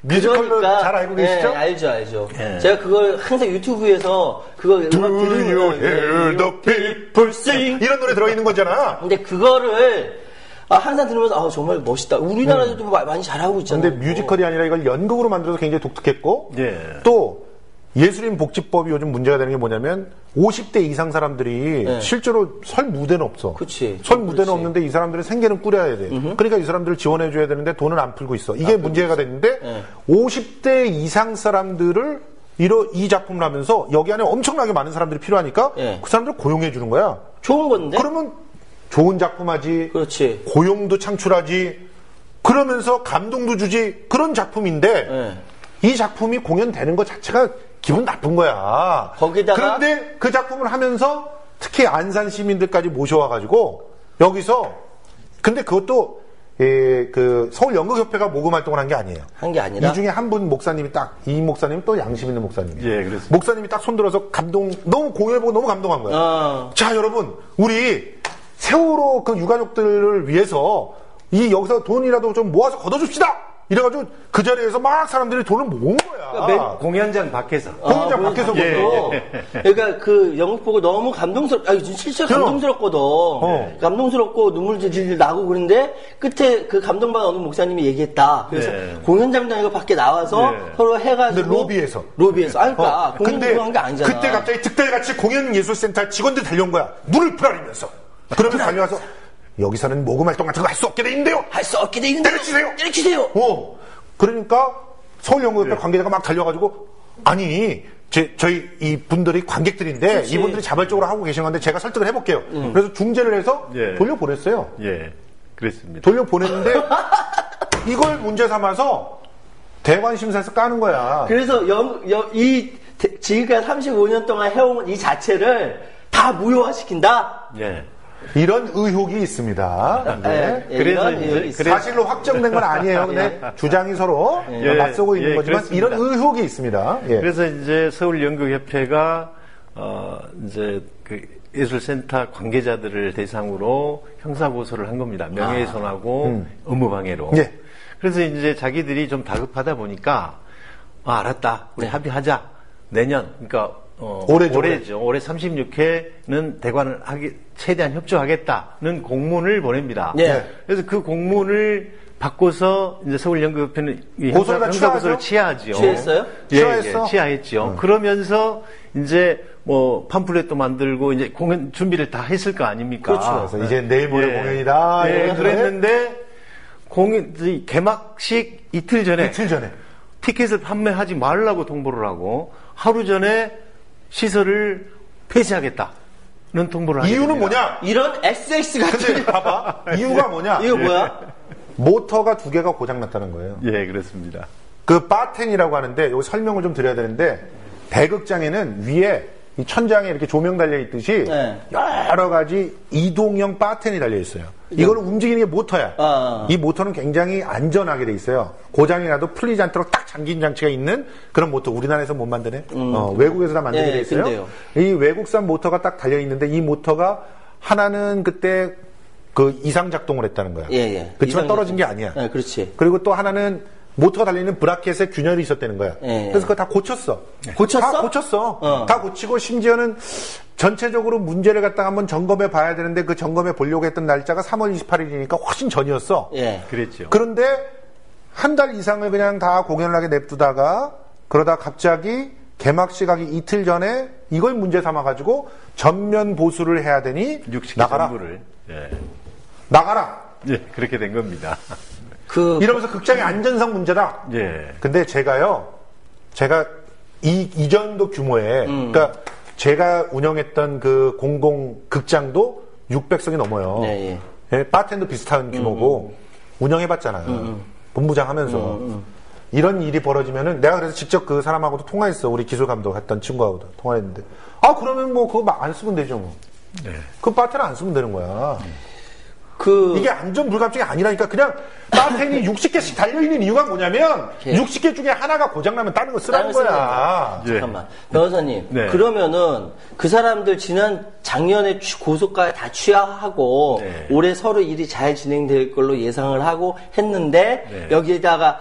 뮤지컬로 그러니까, 잘 알고 계시죠? 예, 알죠. 예. 제가 그걸 항상 유튜브에서 그거 음악 Do you 들으면 hear the people sing? 이런 노래 들어있는 거잖아. 근데 그거를 항상 들으면서 정말 멋있다. 우리나라도 많이 잘하고 있잖아요. 근데 뮤지컬이 아니라 이걸 연극으로 만들어서 굉장히 독특했고 예. 또 예술인 복지법이 요즘 문제가 되는 게 뭐냐면 50대 이상 사람들이 네. 실제로 설 무대는 없어. 그치. 설 무대는 그렇지. 없는데 이 사람들은 생계는 꾸려야 돼. 그러니까 이 사람들을 지원해줘야 되는데 돈은 안 풀고 있어. 이게 문제가 됐는데 네. 50대 이상 사람들을 이 작품을 하면서 여기 안에 엄청나게 많은 사람들이 필요하니까 네. 그 사람들을 고용해 주는 거야. 좋은 건데? 그러면 좋은 작품 하지. 그렇지. 고용도 창출하지. 그러면서 감동도 주지. 그런 작품인데 네. 이 작품이 공연되는 것 자체가 기분 나쁜 거야. 거기다가 그런데 그 작품을 하면서 특히 안산 시민들까지 모셔와가지고 여기서 근데 그것도 그 서울연극협회가 모금 활동을 한 게 아니에요. 한 게 아니라 이 중에 한 분 목사님이 이 목사님 또 양심 있는 목사님이에요. 예, 그렇습니다. 목사님이 딱 손들어서 너무 공연을 보고 너무 감동한 거야. 자, 여러분, 우리 세월호 그 유가족들을 위해서 여기서 돈이라도 좀 모아서 걷어줍시다! 이래가지고 그 자리에서 막 사람들이 돈을 모은 거야. 그러니까 공연장 밖에서. 공연장 밖에서 예, 그것도. 그러니까 그 영국 보고 너무 실제 감동스럽거든. 감동스럽고 눈물 질질 나고 그런데 끝에 그 감동받은 어느 목사님이 얘기했다. 그래서 네. 공연장장 이거 밖에 나와서 네. 서로 해가지고. 근데 로비에서. 그러니까 공연 근데 한게 아니잖아. 그때 갑자기 특별같이 공연예술센터 직원들 달려온 거야. 문을 풀어리면서. 그러면서 달려와서 여기서는 모금 활동 같은 거 할 수 없게 돼 있는데요. 할 수 없게 돼 있는데. 내려치세요. 그러니까 서울연극협회 관계자가 막 달려가지고 아니 저희 이 분들이 관객들인데 그렇지. 이분들이 자발적으로 하고 계신 건데 제가 설득을 해볼게요. 그래서 중재를 해서 예. 돌려보냈어요. 예, 그렇습니다. 돌려보냈는데 이걸 문제 삼아서 대관심사에서 까는 거야. 그래서 지금까지 35년 동안 해온 이 자체를 다 무효화시킨다? 예. 이런 의혹이 있습니다. 네. 그래서 이런 이제- 의혹이 있어요. 사실로 확정된 건 아니에요. 근데 주장이 서로 예. 맞서고 있는 예, 거지만 그렇습니다. 이런 의혹이 있습니다. 예. 그래서 이제 서울연극협회가 이제 그 예술센터 관계자들을 대상으로 형사고소를 한 겁니다. 명예훼손하고 업무방해로. 예. 그래서 이제 자기들이 좀 다급하다 보니까 알았다. 우리 합의하자. 내년 그러니까 올해죠. 올해 36회는 대관을 최대한 협조하겠다는 공문을 보냅니다. 예. 그래서 그 공문을 바꿔서 이제 서울연극협회는 이 고소를 다 형사고소를 취하하죠? 취하지요. 취했어요? 취하했어? 취하했죠. 그러면서 이제 뭐 팜플렛도 만들고 이제 공연 준비를 다 했을 거 아닙니까? 그렇죠. 그래서 이제 내일 모레 공연이다. 예, 이러면서 그랬는데 개막식 이틀 전에 티켓을 판매하지 말라고 통보를 하고 하루 전에 시설을 폐쇄하겠다는 통보를 하게 이유는 됩니다. 뭐냐? 이런 SS 같은. 근데 봐봐. 이유가 뭐냐? 이거 뭐야? 모터가 2개가 고장났다는 거예요. 예, 그렇습니다. 그 바텐이라고 하는데 여기 설명을 좀 드려야 되는데 대극장에는 위에 이 천장에 이렇게 조명 달려 있듯이 네. 여러 가지 이동형 바텐이 달려 있어요. 이걸 움직이는 게 모터야. 이 모터는 굉장히 안전하게 돼 있어요. 고장이 나도 풀리지 않도록 딱 잠긴 장치가 있는 그런 모터. 우리나라에서 못 만드네. 외국에서 다 만들게 예, 돼 있어요. 근데요. 이 외국산 모터가 딱 달려 있는데 이 모터가 하나는 그때 그 이상 작동을 했다는 거야. 예. 그렇지만 이상 떨어진 게 작동. 아니야. 예, 그렇지. 그리고 또 하나는 모터가 달리는 브라켓에 균열이 있었다는 거야. 예. 그래서 그거 다 고쳤어. 고쳤어? 다 고쳤어. 어. 다 고치고 심지어는 전체적으로 문제를 갖다가 한번 점검해 봐야 되는데 그 점검해 보려고 했던 날짜가 3월 28일이니까 훨씬 전이었어. 예. 그랬죠. 그런데 한 달 이상을 그냥 다 공연을 하게 냅두다가 그러다 갑자기 개막식 하기 이틀 전에 이걸 문제 삼아가지고 전면 보수를 해야 되니 60개 나가라. 전부를. 예. 나가라. 예, 그렇게 된 겁니다. 이러면서 극장의 안전성 문제다. 예. 근데 제가 이 정도 규모의 그러니까 제가 운영했던 그 공공 극장도 600석이 넘어요. 예, 예, 바텐도 비슷한 규모고 운영해봤잖아요. 본부장 하면서 이런 일이 벌어지면은 내가 그래서 직접 그 사람하고도 통화했어. 우리 기술 감독 했던 친구하고도 통화했는데 그러면 뭐 그거 막 안 쓰면 되죠. 뭐. 네. 그 바텐 안 쓰면 되는 거야. 그 이게 안전 불감증이 아니라니까. 그냥 바텐이 60개씩 달려있는 이유가 뭐냐면 60개 중에 하나가 고장나면 다른 거 쓰라는 거야. 예. 잠깐만. 변호사님. 네. 그러면은 그 사람들 작년에 고속가에 다 취하하고 네. 올해 서로 일이 잘 진행될 걸로 예상을 하고 했는데 네. 여기에다가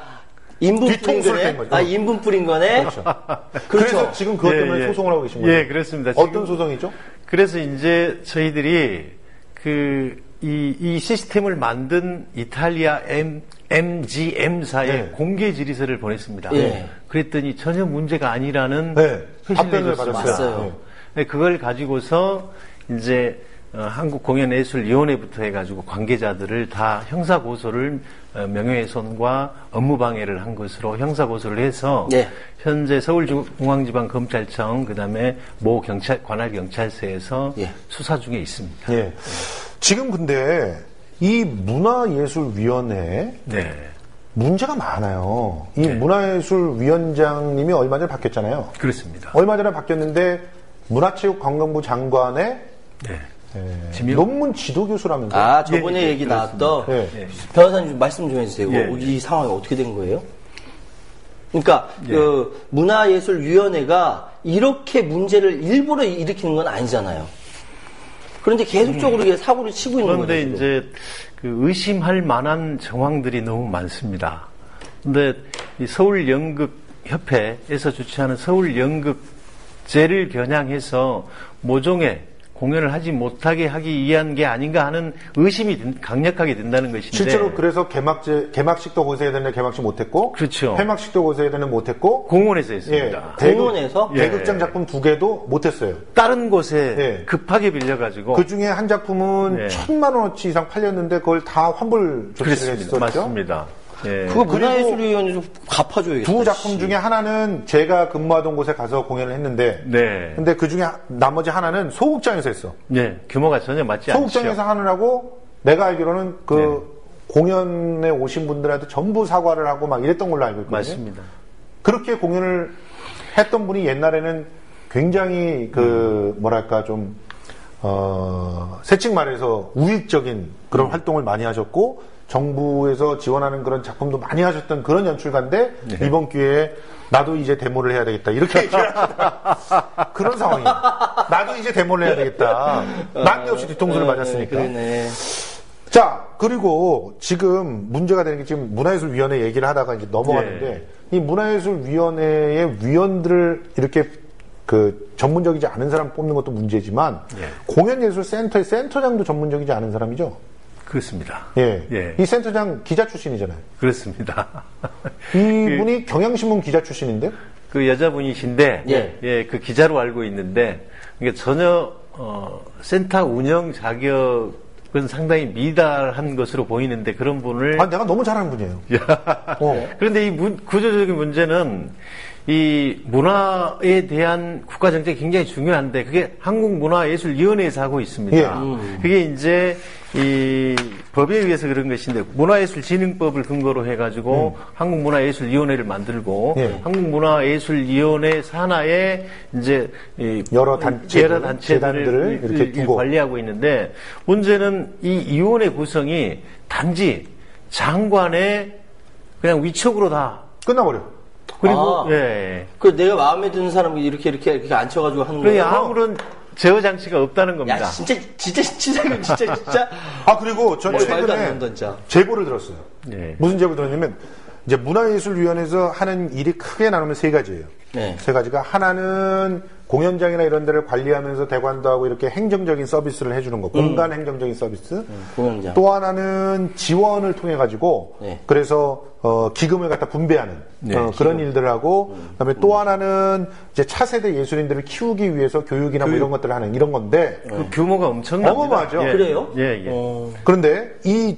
인분 뿌린 뒤통수를 거네? 뗀 거죠. 인분 뿌린 거네? 그렇죠. 그렇죠. 그래서 지금 그것 때문에 예, 예. 소송을 하고 계신 거예요. 예, 그렇습니다. 어떤 지금 소송이죠? 그래서 이제 저희들이 이 시스템을 만든 이탈리아 MGM사에 네. 공개 질의서를 보냈습니다. 예. 그랬더니 전혀 문제가 아니라는 네. 회신을 답변을 줬습니다. 받았어요. 네, 그걸 가지고서 이제 한국공연예술위원회부터 해가지고 관계자들을 다 형사고소를 명예훼손과 업무방해를 한 것으로 형사고소를 해서 네. 현재 서울중앙지방검찰청 그다음에 모 관할경찰서에서 예. 수사 중에 있습니다. 예. 지금 근데 이 문화예술위원회 네. 문제가 많아요. 이 네. 문화예술위원장님이 얼마 전에 바뀌었잖아요. 그렇습니다. 얼마 전에 바뀌었는데 문화체육관광부 장관의 네. 논문 지도교수라면서요. 저번에 예, 얘기 그렇습니다. 나왔던 예. 변호사님 말씀 좀 해주세요. 예. 이 상황이 어떻게 된 거예요? 그러니까 예. 그 문화예술위원회가 이렇게 문제를 일부러 일으키는 건 아니잖아요. 그런데 계속적으로 이게 사고를 치고 있는 거죠. 그런데 지금. 이제 그 의심할 만한 정황들이 너무 많습니다. 근데 이 서울연극협회에서 주최하는 서울연극제를 겨냥해서 모종의 공연을 하지 못하게 하기 위한 게 아닌가 하는 의심이 강력하게 든다는 것인데 실제로 그래서 개막식도 거기서 해야 되는데 개막식 못했고, 그렇죠. 폐막식도 거기서 해야 되는데 못했고, 공원에서 했습니다. 공원에서? 예. 대극장 작품 2개도 못했어요. 다른 곳에 예. 급하게 빌려가지고 그 중에 한 작품은 예. 1,000만 원어치 이상 팔렸는데 그걸 다 환불 조치를 그랬습니다. 했었죠. 맞습니다. 예. 그거 문화예술위원회 좀 갚아줘야겠다. 두 작품 중에 하나는 제가 근무하던 곳에 가서 공연을 했는데, 네. 근데 그 중에 나머지 하나는 소극장에서 했어. 네. 규모가 전혀 맞지 소극장에서 않죠. 하느라고 내가 알기로는 그 공연에 오신 분들한테 전부 사과를 하고 막 이랬던 걸로 알고 있거든요. 맞습니다. 그렇게 공연을 했던 분이 옛날에는 굉장히 뭐랄까 새칭 말해서 우익적인 그런 활동을 많이 하셨고 정부에서 지원하는 그런 작품도 많이 하셨던 그런 연출가인데 이번 기회에 나도 이제 데모를 해야 되겠다 이렇게 얘기를 하시다. 그런 상황이에요. 나도 이제 데모를 해야 되겠다. 난데없이 뒤통수를 맞았으니까. 그러네. 자, 그리고 지금 문제가 되는 게 지금 문화예술위원회 얘기를 하다가 이제 넘어갔는데 이 문화예술위원회의 위원들을 이렇게 그 전문적이지 않은 사람 뽑는 것도 문제지만 공연예술센터의 센터장도 전문적이지 않은 사람이죠. 그렇습니다. 예. 예. 이 센터장 기자 출신이잖아요. 그렇습니다. 이분이 경향신문 기자 출신인데? 그 여자분이신데, 예. 그 기자로 알고 있는데, 그러니까 전혀, 센터 운영 자격은 상당히 미달한 것으로 보이는데, 그런 분을. 내가 너무 잘하는 분이에요. 그런데 이 구조적인 문제는, 이 문화에 대한 국가정책이 굉장히 중요한데, 그게 한국문화예술위원회에서 하고 있습니다. 그게 이제, 이 법에 의해서 그런 것인데 문화예술진흥법을 근거로 해가지고 한국문화예술위원회를 만들고 한국문화예술위원회 산하에 이제 여러 단체들을 단체들을 이렇게 두고 관리하고 있는데 문제는 이 위원회 구성이 단지 장관의 그냥 위촉으로 다 끝나버려. 그리고 그 내가 마음에 드는 사람이 이렇게 앉혀가지고 하는 거예요. 아무런 제어 장치가 없다는 겁니다. 야, 진짜. 그리고 전 말도 안 최근에 된다, 진짜. 제보를 들었어요. 예. 무슨 제보를 들었냐면, 이제 문화예술위원회에서 하는 일이 크게 나누면 세 가지예요. 네. 세 가지가 하나는 공연장이나 이런 데를 관리하면서 대관도 하고 이렇게 행정적인 서비스를 해주는 거, 공간 행정적인 서비스. 공연장. 또 하나는 지원을 통해 가지고 네. 그래서 기금을 갖다 분배하는 그런 일들을 하고, 그다음에 또 하나는 이제 차세대 예술인들을 키우기 위해서 교육이나 뭐 이런 것들을 하는 이런 건데 그 규모가 엄청납니다. 어마어마하죠. 그래요? 예, 예. 그런데 이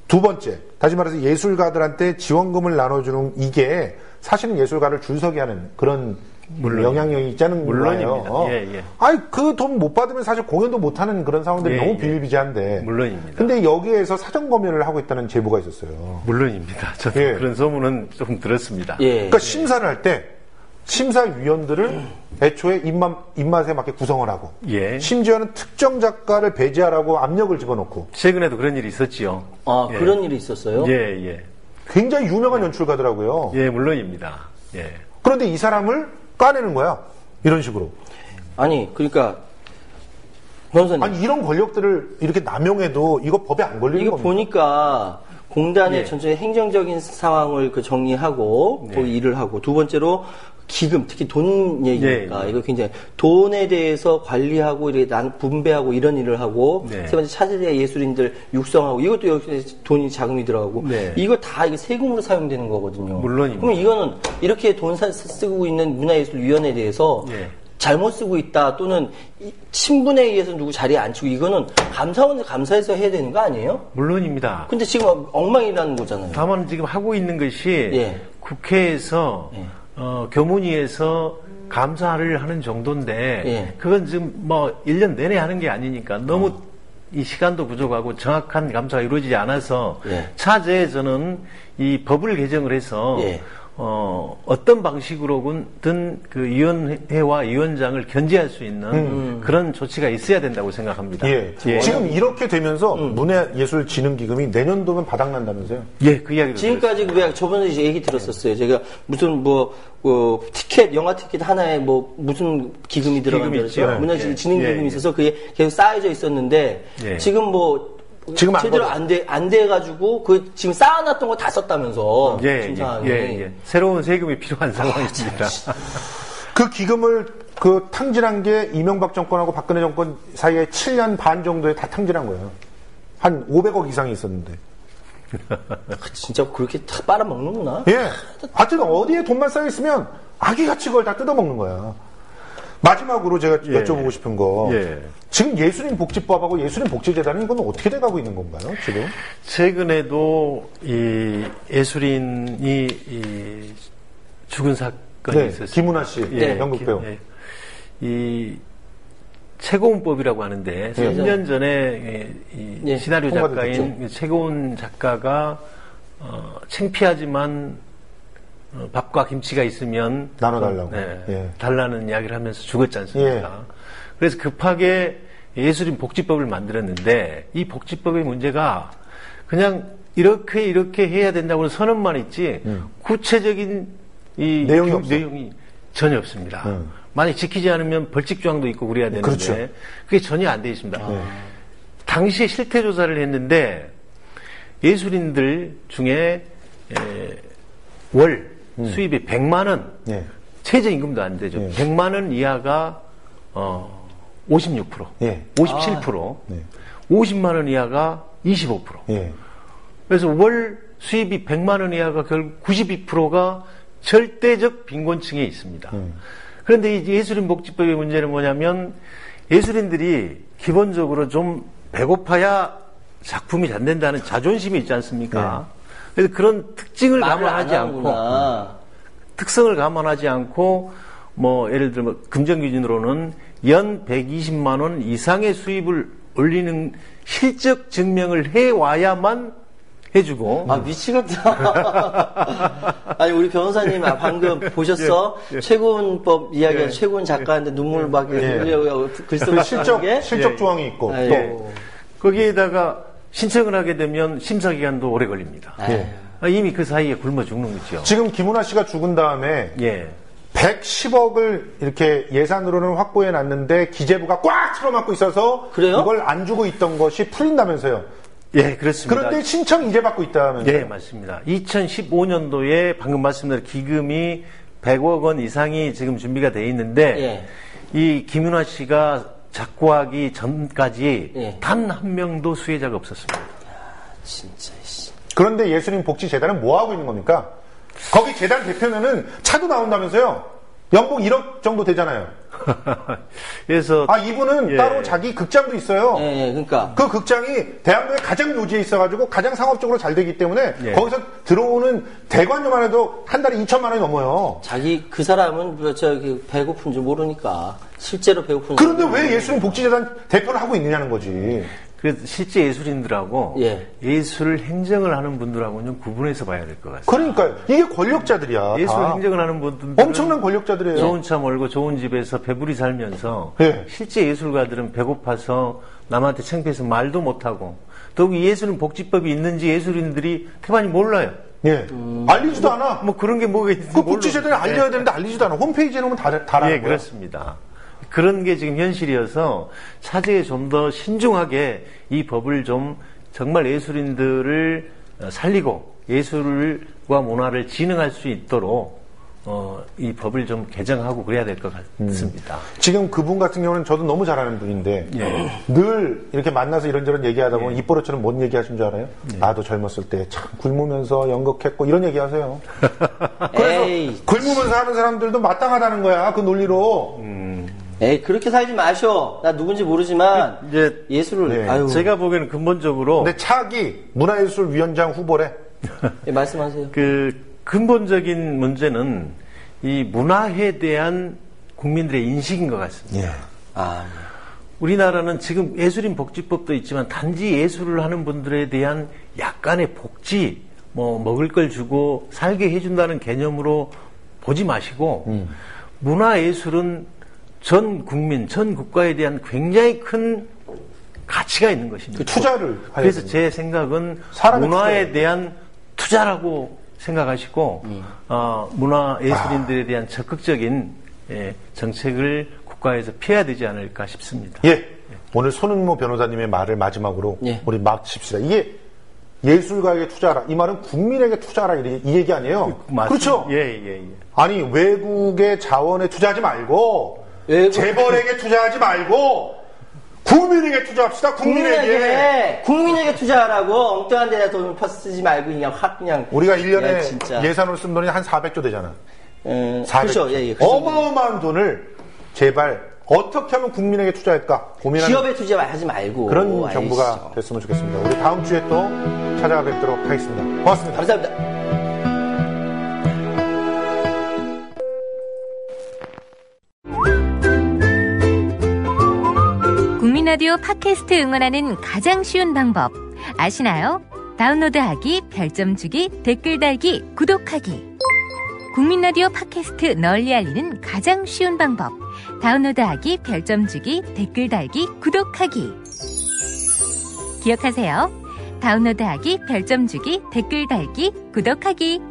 두 번째, 다시 말해서 예술가들한테 지원금을 나눠주는 이게 사실은 예술가를 줄 서게 하는 그런 영향력이 있자는 물론입니다. 거예요. 예, 예. 아니, 그 돈 못 받으면 사실 공연도 못 하는 그런 상황들이 예, 너무 예. 비일비재한데. 물론입니다. 근데 여기에서 사전 검열을 하고 있다는 제보가 있었어요. 물론입니다. 저도 예. 그런 소문은 좀 들었습니다. 예. 그러니까 심사를 할 때 심사위원들을 애초에 입맛에 맞게 구성을 하고 예. 심지어는 특정 작가를 배제하라고 압력을 집어넣고 최근에도 그런 일이 있었지요. 아, 예. 그런 일이 있었어요? 예, 예. 굉장히 유명한 연출가더라고요. 예, 물론입니다. 예. 그런데 이 사람을 까내는 거야. 이런 식으로. 아니, 그러니까, 변호사님. 아니 이런 권력들을 이렇게 남용해도 이거 법에 안 걸리는 이거 겁니까? 보니까 공단의 예. 전체 행정적인 상황을 그 정리하고 그 일을 하고 두 번째로 기금 특히 돈 얘기니까 예. 이거 굉장히 돈에 대해서 관리하고 이렇게 분배하고 이런 일을 하고 네. 세 번째 차세대 예술인들 육성하고 이것도 역시 돈이 자금이 들어가고 네. 이거 다 이게 세금으로 사용되는 거거든요. 물론입니다. 그럼 이거는 이렇게 돈 쓰고 있는 문화예술위원회에 대해서 예. 잘못 쓰고 있다 또는 친분에 의해서 누구 자리에 앉히고 이거는 감사해서 해야 되는 거 아니에요? 물론입니다. 근데 지금 엉망이라는 거잖아요. 다만 지금 하고 있는 것이 예. 국회에서 예. 교문위에서 감사를 하는 정도인데 예. 그건 지금 뭐 1년 내내 하는 게 아니니까 너무 이 시간도 부족하고 정확한 감사가 이루어지지 않아서 예. 차제에 저는 이 법을 개정을 해서 예. 어떤 방식으로든 그 위원회와 위원장을 견제할 수 있는 그런 조치가 있어야 된다고 생각합니다. 예. 지금 이렇게 되면서 문화예술진흥기금이 내년도면 바닥난다면서요? 예, 그 이야기를 지금까지 왜 저번에 이제 얘기 들었었어요. 제가 무슨 티켓 영화 티켓 하나에 뭐 무슨 기금이 들어간다고 있죠. 그랬죠. 문화진흥기금이 예. 있어서 그게 계속 쌓여져 있었는데 예. 지금 뭐 지금 안 제대로 걸어요. 안 돼가지고 그 지금 쌓아놨던 거 다 썼다면서 지금 상황이. 예. 새로운 세금이 필요한 상황입니다. 그 기금을 그 탕진한 게 이명박 정권하고 박근혜 정권 사이에 7년 반 정도에 다 탕진한 거예요. 한 500억 이상이 있었는데. 진짜 그렇게 다 빨아먹는구나. 예. 하여튼 어디에 돈만 쌓여있으면 아기같이 그걸 다 뜯어먹는 거야. 마지막으로 제가 여쭤보고 싶은 거. 예. 지금 예술인 복지법하고 예술인 복지재단은 이건 어떻게 돼가고 있는 건가요, 지금? 최근에도 이 예술인이 이 죽은 사건이 네, 있었어요. 김은하 씨, 네. 연극 배우. 이 최고은법이라고 하는데 3년 전에 이 시나리오 통과도 작가인 최고은 작가가 창피하지만 밥과 김치가 있으면 나눠달라고. 네, 달라는 이야기를 하면서 죽었지 않습니까? 그래서 급하게 예술인 복지법을 만들었는데 이 복지법의 문제가 그냥 이렇게 해야 된다고 선언만 있지 구체적인 이 내용이 없어. 내용이 전혀 없습니다. 만약 지키지 않으면 벌칙조항도 있고 그래야 되는데 그렇죠. 그게 전혀 안 돼 있습니다. 당시에 실태 조사를 했는데 예술인들 중에 월 수입이 100만 원, 예. 최저임금도 안 되죠. 예. 100만 원 이하가 56%, 예. 57%, 네. 50만 원 이하가 25%. 예. 그래서 월 수입이 100만 원 이하가 결국 92%가 절대적 빈곤층에 있습니다. 그런데 이 예술인 복지법의 문제는 뭐냐면 예술인들이 기본적으로 좀 배고파야 작품이 잘 된다는 자존심이 있지 않습니까? 그래서 그런 특징을 말을 안 감안하지 않고 하는구나. 특성을 감안하지 않고 뭐 예를 들면 금전 기준으로는 연 120만 원 이상의 수입을 올리는 실적 증명을 해와야만 해주고 아, 미치겠다. 아니, 우리 변호사님, 방금 보셨어? 최고은법 이야기가 최고은 작가인데 눈물 막 글 쓰고 실적 조항이 있고, 아유. 또. 거기에다가 신청을 하게 되면 심사 기간도 오래 걸립니다. 예. 이미 그 사이에 굶어 죽는 거죠. 지금 김은하 씨가 죽은 다음에 예. 110억을 이렇게 예산으로는 확보해 놨는데 기재부가 꽉 틀어막고 있어서 그래요? 이걸 안 주고 있던 것이 풀린다면서요. 예, 그렇습니다. 그런데 신청 이제 받고 있다면서요? 예, 맞습니다. 2015년도에 방금 말씀드린 기금이 100억 원 이상이 지금 준비가 돼 있는데 이 김윤아 씨가 작고하기 전까지 예. 단 한 명도 수혜자가 없었습니다. 진짜. 그런데 예수님 복지재단은 뭐 하고 있는 겁니까? 거기 재단 대표면은 차도 나온다면서요? 연봉 1억 정도 되잖아요. 그래서 이분은 예. 따로 자기 극장도 있어요. 예, 그러니까. 그 극장이 대학로에 가장 요지에 있어가지고 가장 상업적으로 잘 되기 때문에 예. 거기서 들어오는 대관료만 해도 한 달에 2천만 원이 넘어요. 그 사람은 저기 배고픈 줄 모르니까 실제로 배고픈 줄 그런데 모르니까. 왜 예수님 복지재단 대표를 하고 있느냐는 거지. 그래서 실제 예술인들하고 예. 예술 행정을 하는 분들하고는 구분해서 봐야 될 것 같습니다. 그러니까요. 이게 권력자들이야. 예술 다. 행정을 하는 분들은 엄청난 권력자들이에요. 좋은 차 몰고 좋은 집에서 배부리 살면서 예. 실제 예술가들은 배고파서 남한테 창피해서 말도 못하고 더욱이 예술은 복지법이 있는지 예술인들이 태반이 몰라요. 예. 알리지도 않아. 뭐 그런 게 뭐가 있는지 그 복지재단에 알려야 되는데 알리지도 않아. 홈페이지에 놓으면 다 알아요. 예, 그렇습니다. 그런 게 지금 현실이어서 차제에 좀 더 신중하게 이 법을 좀 정말 예술인들을 살리고 예술과 문화를 진흥할 수 있도록 이 법을 좀 개정하고 그래야 될 것 같습니다. 지금 그분 같은 경우는 저도 너무 잘하는 분인데 늘 이렇게 만나서 이런저런 얘기하다 보면 입버릇처럼 뭔 얘기하신 줄 알아요? 나도 젊었을 때 참 굶으면서 연극했고 이런 얘기하세요. 그래서 에이, 굶으면서 하는 사람들도 마땅하다는 거야. 그 논리로. 에이, 그렇게 살지 마셔. 나 누군지 모르지만 이제 예술을 네. 아유. 제가 보기에는 근본적으로 근데 차기 문화예술위원장 후보래. 예, 말씀하세요. 그 근본적인 문제는 이 문화에 대한 국민들의 인식인 것 같습니다. 예. 우리나라는 지금 예술인 복지법도 있지만 단지 예술을 하는 분들에 대한 약간의 복지, 뭐 먹을 걸 주고 살게 해준다는 개념으로 보지 마시고 문화예술은 전 국민, 전 국가에 대한 굉장히 큰 가치가 있는 것입니다. 투자를 그래서 해야 제 생각은 사람의 문화에 투자예요. 대한 투자라고 생각하시고 문화 예술인들에 대한 적극적인 정책을 국가에서 펴야 되지 않을까 싶습니다. 예. 오늘 손은모 변호사님의 말을 마지막으로 예. 우리 막 칩시다. 이게 예술가에게 투자하라. 이 말은 국민에게 투자하라. 이 얘기 아니에요? 맞습니다. 그렇죠? 예. 아니, 외국의 자원에 투자하지 말고, 재벌에게 투자하지 말고, 국민에게 투자합시다. 국민에게. 국민에게 투자하라고 엉뚱한 데다 돈을 쓰지 말고 그냥 확 그냥. 우리가 1년에 야, 진짜. 예산으로 쓴 돈이 한 400조 되잖아. 400조. 그렇죠. 예, 그 어마어마한 돈을 제발 어떻게 하면 국민에게 투자할까 고민하는 기업에 투자하지 말고. 그런 아이씨. 정부가 됐으면 좋겠습니다. 우리 다음 주에 또 찾아뵙도록 하겠습니다. 고맙습니다. 감사합니다. 국민라디오 팟캐스트 응원하는 가장 쉬운 방법 아시나요? 다운로드하기, 별점 주기, 댓글 달기, 구독하기. 국민라디오 팟캐스트 널리 알리는 가장 쉬운 방법. 다운로드하기, 별점 주기, 댓글 달기, 구독하기. 기억하세요. 다운로드하기, 별점 주기, 댓글 달기, 구독하기.